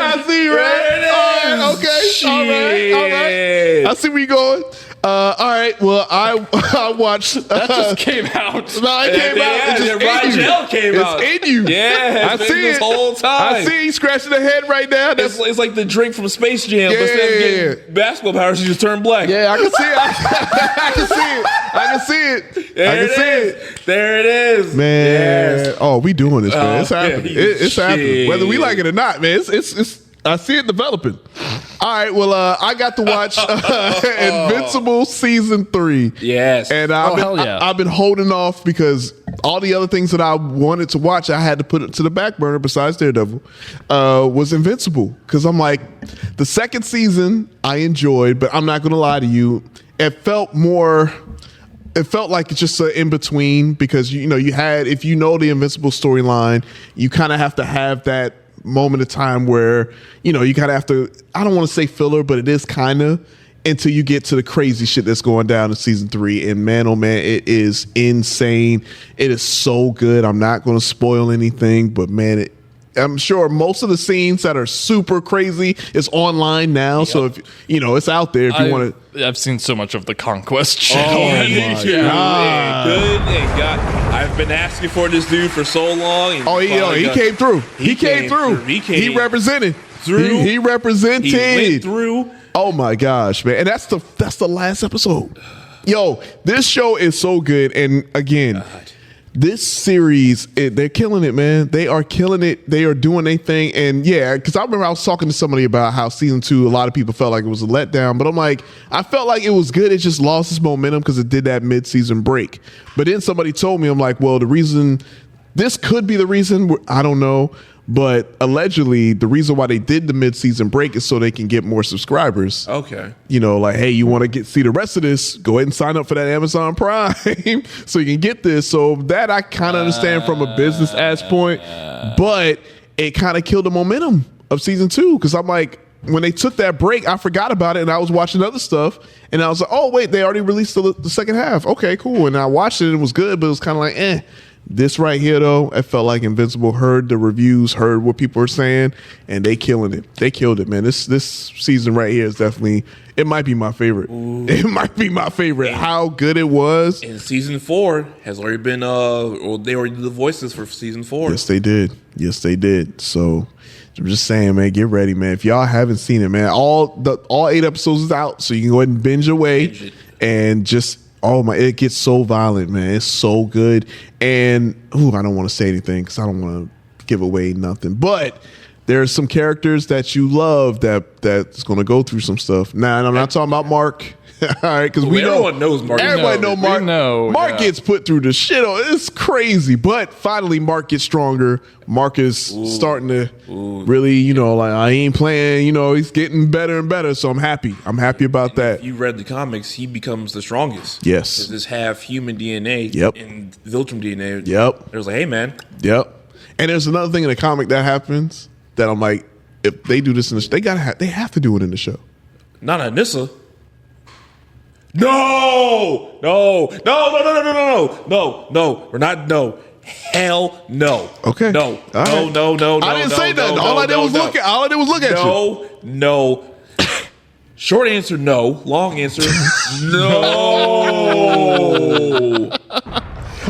I see, right? Okay. All right. I see where you're going. All right. Well, I watched. That just came out. No, it came out. It just came out. It's in you. Yeah, I see it this whole time. I see you scratching the head right now. It's like the drink from Space Jam. Yeah. But instead of getting basketball powers, you just turn black. Yeah, I can see it. I can see it. There it is, man. Yes. Oh, we doing this, man. It's happening. It's happening. Whether we like it or not, man. It's. I see it developing. All right, well, I got to watch Invincible Season 3. Yes. And I've been holding off because all the other things that I wanted to watch, I had to put it to the back burner besides Daredevil, was Invincible. Because I'm like, the second season I enjoyed, but I'm not going to lie to you, it felt like it's just an in-between because, you had, if you know the Invincible storyline, you kind of have to have that moment of time where you kind of have to, I don't want to say filler, but it is kind of, until you get to the crazy shit that's going down in season 3. And man, oh man, it is insane. It is so good. I'm not going to spoil anything, but man, I'm sure most of the scenes that are super crazy is online now. Yep. So if it's out there if you want to. I've seen so much of the Conquest shit already. Good and God, I've been asking for this dude for so long. He came through. He came through. He represented. He represented. He went through. Oh my gosh, man! And that's the last episode. Yo, this show is so good. And again, This series, they're killing it, man. They are killing it. They are doing their thing. And yeah, because I remember I was talking to somebody about how season 2, a lot of people felt like it was a letdown. But I'm like, I felt like it was good. It just lost its momentum because it did that mid-season break. But then somebody told me, I'm like, well, this could be the reason. I don't know. But allegedly, the reason why they did the mid-season break is so they can get more subscribers. Okay. Like, hey, you want to see the rest of this? Go ahead and sign up for that Amazon Prime so you can get this. So that I kind of understand from a business point, but it kind of killed the momentum of season 2 because I'm like, when they took that break, I forgot about it and I was watching other stuff and I was like, oh, wait, they already released the second half. Okay, cool. And I watched it and it was good, but it was kind of like, This right here, though, it felt like Invincible heard the reviews, heard what people are saying, and they killing it. They killed it, man. This season right here is definitely, it might be my favorite. Ooh. It might be my favorite. How good it was. And season 4 has already been, they already did the voices for season 4. Yes, they did. Yes, they did. So I'm just saying, man, get ready, man. If y'all haven't seen it, man, all 8 episodes is out, so you can go ahead and binge away and just. Oh my! It gets so violent, man. It's so good, and I don't want to say anything because I don't want to give away nothing. But there's some characters that you love that's going to go through some stuff. Now, and I'm not talking about Mark. All right, because everyone knows Mark. Everybody knows Mark. Mark gets put through the shit. It's crazy, but finally Mark gets stronger. Mark is starting to really, like I ain't playing. He's getting better and better. So I'm happy. I'm happy about that. If you read the comics, he becomes the strongest. Yes, this half human DNA. Yep. And Viltrum DNA. Yep. It was like, hey man. Yep. And there's another thing in the comic that happens that I'm like, if they do this in the they have to do it in the show. Not Anissa. No, we're not. No, hell no. Okay. No. Right. No. I didn't say nothing. All I did was look at you. No. Short answer, no. Long answer, no.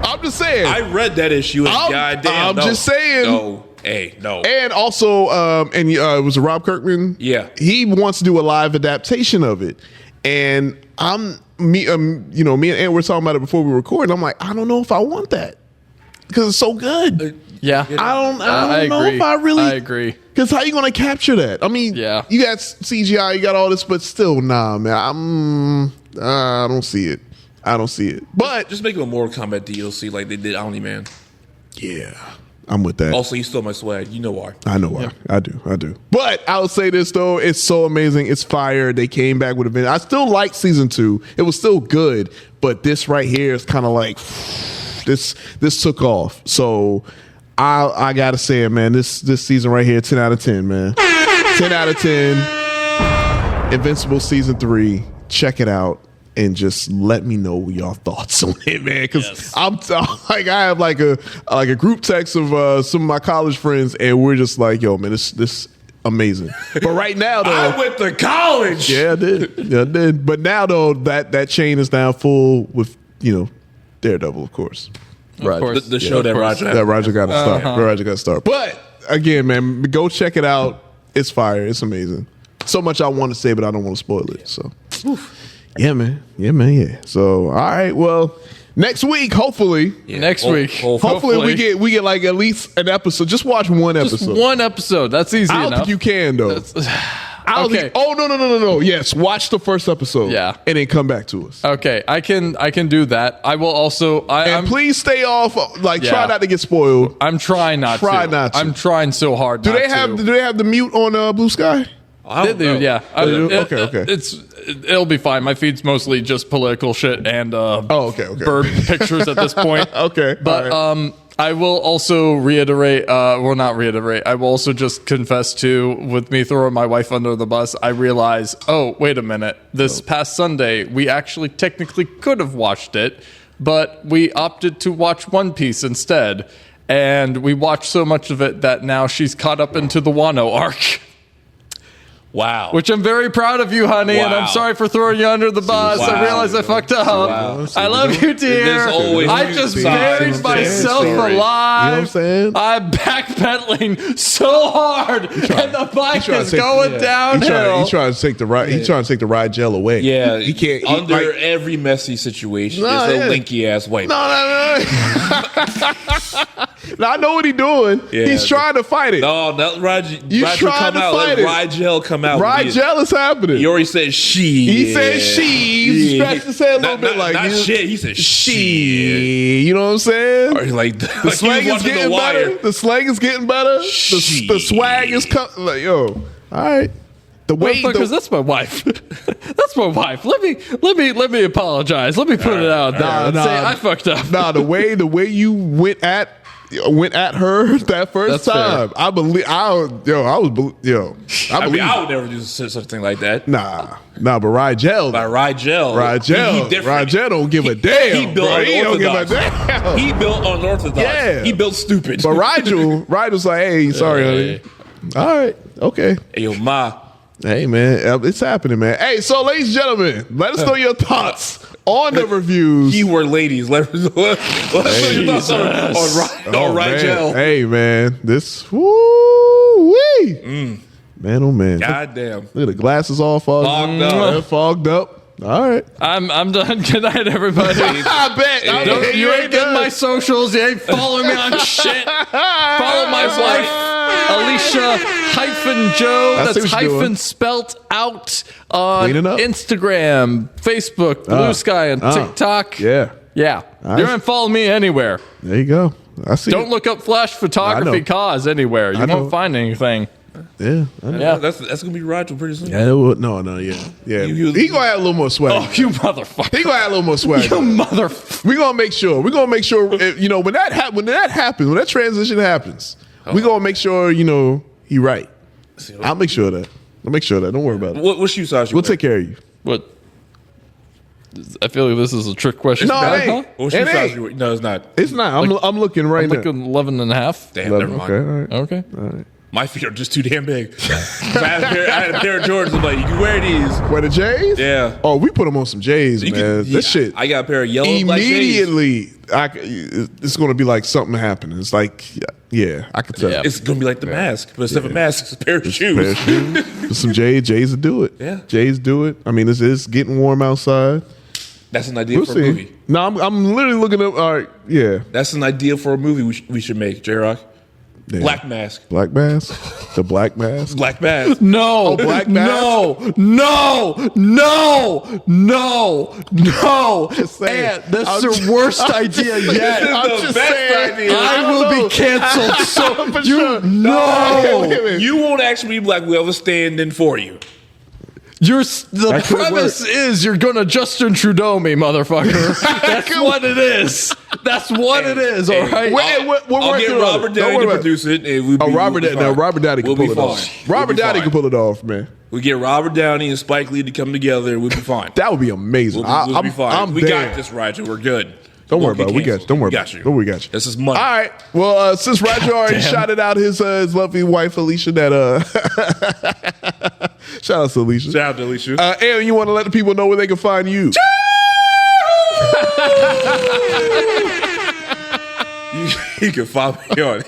I'm just saying. I read that issue and goddamn. I'm just saying. No. Hey, no. And also, it was Rob Kirkman. Yeah. He wants to do a live adaptation of it. And me and Ant were talking about it before we recorded. I'm like, I don't know if I want that because it's so good. Yeah, I don't know if I really. I agree. Because how you going to capture that? I mean, yeah, you got CGI, you got all this, but still, nah, man. I don't see it. But just make it a Mortal Kombat DLC like they did Omni-Man. Yeah. I'm with that. Also, you stole my swag. You know why. I know why. Yep. I do. But I would say this, though. It's so amazing. It's fire. They came back with a vengeance. I still like season 2. It was still good. But this right here is kind of like, this took off. So I got to say it, man. This season right here, 10 out of 10, man. 10 out of 10. Invincible season 3. Check it out. And just let me know your thoughts on it, man. Because I have like a group text of some of my college friends, and we're just like, yo, man, this amazing. But right now, though, I went to college. Yeah, I did. But now, though, that chain is now full with Daredevil, of course. Right, the show that Roger got to start. Roger got to start. But again, man, go check it out. It's fire. It's amazing. So much I want to say, but I don't want to spoil it. So. Oof. Yeah, man. So, all right. Well, next week, hopefully. Yeah. Next week. Hopefully we get like at least an episode. Just watch one episode. Just one episode. That's easy enough. I don't think you can, though. Okay. No. Yes, watch the first episode. Yeah. And then come back to us. Okay. I can do that. I will also. Please stay off. Try not to get spoiled. I'm trying not to. Try not to. I'm trying so hard. Do they have the mute on Blue Sky? Yeah. Okay. It'll be fine. My feed's mostly just political shit and bird pictures at this point. Okay. But I will also reiterate, not reiterate, I will also just confess to, with me throwing my wife under the bus, I realize, wait a minute. This past Sunday, we actually technically could have watched it, but we opted to watch One Piece instead. And we watched so much of it that now she's caught up into the Wano arc. Wow. Which I'm very proud of you, honey, and Wow. I'm sorry for throwing you under the bus. Wow. I realize I fucked up. Wow. I love you, dear. There's always I two just sides buried to myself the story. alive. You know what I'm saying? I'm backpedaling so hard, and the bike is going He downhill. trying to take the ride. He trying to take the ride gel away. Yeah, he can't. Under every messy situation, Nah, there's yeah. a linky ass wipe. No. Now I know what he's doing. Yeah. He's trying to fight it. No, not Roger. You Roger trying come to out. fight Let it. Rigel come out. Ride gel is happening. He already said she. He said she. He scratched his head a little bit like not you- shit. He said she. You know what I'm saying? Or like The like slang he was is watching getting The Wire. better. The slang is getting better. The swag is coming. Like, yo, all right. The way Motherfuckers, that's my wife. That's my wife. Let me apologize. Let me put it out there. Nah, and nah. say I fucked up. Nah, the way you went at her that first That's time. fair. I believe. I I would never do such a thing like that. Nah, but Rigel. By Rigel. Rigel don't give a damn. He built bro. He don't give a unorthodox. damn. He built unorthodox. Yeah. He built stupid. But Rigel's like, hey, sorry, honey. All right, okay. Hey, yo, Ma. Hey, man, it's happening, man. Hey, so ladies and gentlemen, let us know your thoughts on the reviews. Keyword ladies. Let us know your thoughts on Rigel. Man. Hey, man, this woo-wee. Man, oh, man. Goddamn. Look at the glasses all fogged up. They're fogged up. All right. I'm done. Good night, everybody. I bet. You ain't getting my socials. You ain't following me on shit. Follow my wife, Alicia-Joe. I see That's what you're doing. hyphen spelt out on Cleaning up. Instagram, Facebook, Blue Sky, and TikTok. Yeah. Yeah. Nice. You don't follow me anywhere. There you go. I see. Don't look up flash photography know. cause anywhere. You I know. won't find anything. Yeah. I know. Yeah. That's gonna be Rigel pretty soon. Yeah, yeah. He gonna have a little more swag. Oh, you motherfucker. He gonna have a little more swag. You motherfucker. We gonna make sure. When that happens, when that transition happens, we gonna make sure he right. I'll make sure of that. Don't worry about it. What shoe size you We'll wear? take care of you. What? I feel like this is a trick question. No, it Huh? ain't. What shoe It size ain't. you wear? No, it's not. It's not. I'm looking right I'm now. looking 11 and a half. Damn, never mind. Okay. All right. Okay. My feet are just too damn big. I had a pair of Jordans. I'm like, you can wear these. Where the J's? Yeah. Oh, we put them on some J's, You man. can- This shit. I got a pair of yellow black J's. Immediately, it's going to be like something happening. It's like, yeah, I could tell. Yeah. It's gonna be like the mask, but instead of a mask, it's a pair of shoes. Pair of shoes. Some J's will do it. Yeah. J's do it. I mean, it's getting warm outside. That's an idea We'll for see. a movie. No, I'm literally looking up. All right, yeah. That's an idea for a movie we should make, J-Rock. Yeah. Black mask. Black mask. The black mask. Black mask. No, black no, saying. And that's the worst idea yet. I'm the just best saying. idea. I will be canceled. So For you sure. no. Wait a minute. You won't actually be Black Widow standing for you. The That could premise is you're gonna Justin Trudeau me, motherfucker. That's what it is. That's what it is. All right. I'll get Robert Downey to produce it. And we'll be, Robert Downey can we'll pull be it off. fine. Robert Downey can pull it off, man. We get Robert Downey and Spike Lee to come together. We'll be fine. That would be amazing. We'll be fine. We there. got this, Rigel. We're good. Don't worry Won't get about it. We got you. canceled. Don't worry We about got it. you. Don't worry, got you. This is money. All right. Well, since Roger already shouted out his lovely wife Alicia, shout out to Alicia. Shout out to Alicia. Aaron, you want to let the people know where they can find you? You can follow me on.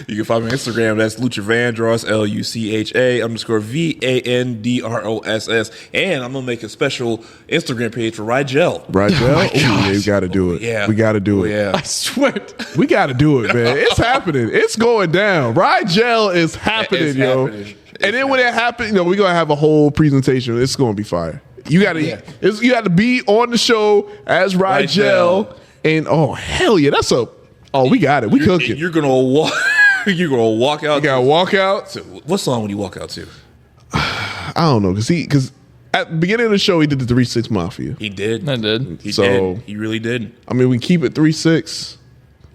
You can follow me on Instagram. That's Lucha Vandross, LUCHA_VANDROSS. And I'm gonna make a special Instagram page for Rigel. Rigel? Yeah, we got to do it. Yeah, We got to do it. Yeah. I swear. We got to do it, man. It's happening. It's going down. Rigel is happening, It's yo. happening. And then when it happens, we're going to have a whole presentation. It's going to be fire. You got to you got to be on the show as Rigel. And oh, hell yeah. We got it. We cooking. You're gonna walk. You're gonna walk out. You got to walk out. to, what song would you walk out to? I don't know. Because at the beginning of the show, he did the 3-6 Mafia. He did. I did. He So- did. He really did. I mean, we keep it 3-6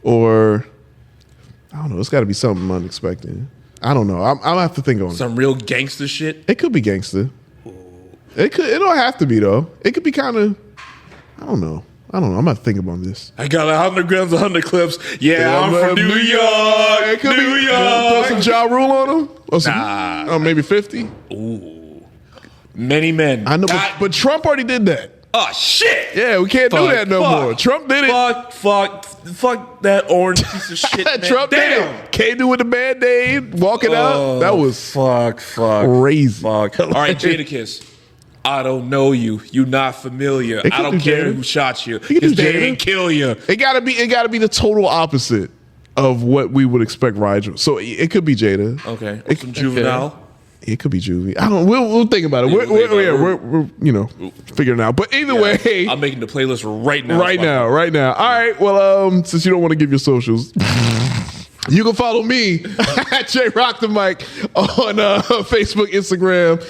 or I don't know. It's got to be something unexpected. I don't know. I'll have to think on it. Some real gangster shit. It could be gangster. It don't have to be though. It could be kind of. I don't know. I don't know. I'm not thinking about this. I got 100 grams, 100 clips. Yeah, I'm from New York. New York. Throw some Ja Rule on them? Or some, Nah. maybe 50? Ooh. Many men. I know, but Trump already did that. Oh, shit. Yeah, we can't do that no more. Trump did it. Fuck that orange piece of shit, man. Trump did it. Came in with a Band-Aid, walking out. That was crazy. Fuck. All right, Jadakiss. I don't know you. You not familiar. I don't care who shot you. Because they didn't kill you. It gotta be the total opposite of what we would expect Rigel. So it could be Jada. Okay. Or some Juvenile. It could be Juvie. I don't. We'll think about it. We're figuring it out. But either way, I'm making the playlist right now. Right now. All right. Well, since you don't want to give your socials. You can follow me at J-Rock the Mic on Facebook, Instagram,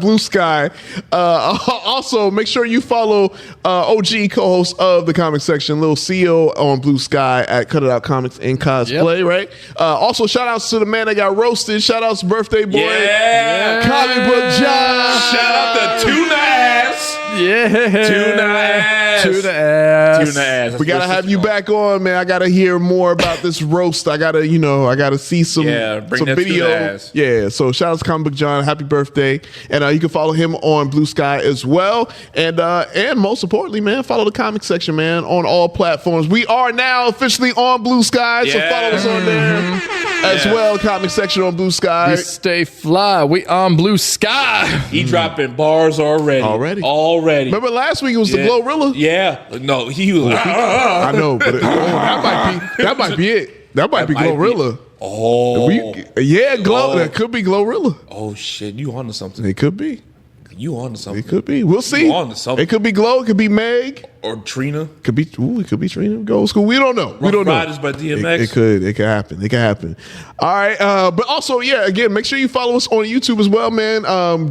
Blue Sky. Also, make sure you follow OG co-host of the comic section, Lil Seal, on Blue Sky at Cut It Out Comics and Cosplay, right? Also, shout outs to the man that got roasted. Shout outs to Birthday Boy. Yeah. Comic Book John. Shout out to Tuna Ass. Yeah. Tuna Ass. Tuna Ass. Tuna Ass. We gotta have you back on, man. I gotta hear more about this roast. I gotta see some video. Yeah. So shout out to Comic Book John. Happy birthday. And you can follow him on Blue Sky as well. And most importantly, man, follow the comic section, man, on all platforms. We are now officially on Blue Sky, so follow us on there as well. Comic section on Blue Sky. We stay fly. We on Blue Sky. He dropping bars already. Remember last week it was the Glorilla? Yeah. No, he was. I know, but that might be it. That might be Glorilla. That could be Glorilla. Oh shit, you on to something. It could be. You on to something. It could be. We'll see. You on to something. It could be Glow. It could be Meg. Or Trina. It could be Trina. Go school. We don't know. Rough Riders by DMX. It could happen. All right. But also, again, make sure you follow us on YouTube as well, man.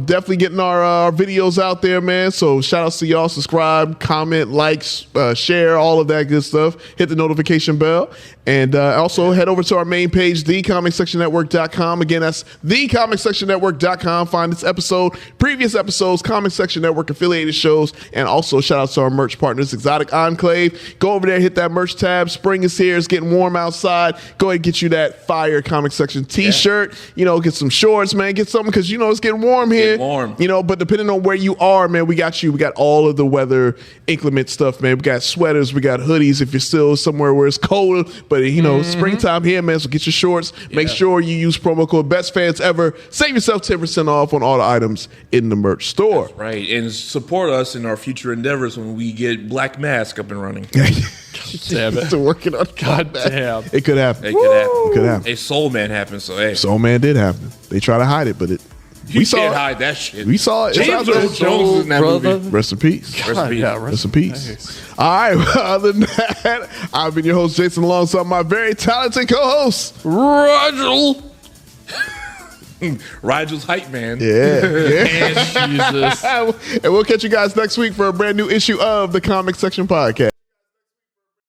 Definitely getting our videos out there, man. So shout outs to y'all. Subscribe, comment, likes, share, all of that good stuff. Hit the notification bell. And also head over to our main page, thecomicsectionnetwork.com. Again, that's thecomicsectionnetwork.com. Find this episode, previous episodes, Comic Section Network affiliated shows, and also shout out to our merch partners, Exotic Enclave. Go over there, hit that merch tab. Spring is here. It's getting warm outside. Go ahead and get you that fire Comic Section t-shirt. Get some shorts, man. Get something because, it's getting warm here. But depending on where you are, man, we got you. We got all of the weather inclement stuff, man. We got sweaters. We got hoodies if you're still somewhere where it's cold. But, springtime here, man. So get your shorts. Make sure you use promo code BESTFANSEVER. Save yourself 10% off on all the items in the merch store. That's right. And support us in our future endeavors when we get Black Mask up and running. Damn it. Still working on God damn. It could happen. It could happen. A Soul Man happened, so hey. Soul Man did happen. They try to hide it, but you can't hide that shit. We saw it. James Earl Jones is in that movie. Rest in peace. Rest in peace. All right. Well, other than that, I've been your host, Jason, alongside my very talented co-host, Rigel. Rigel's hype man. Yeah. Jesus. And we'll catch you guys next week for a brand new issue of the Comic Section Podcast.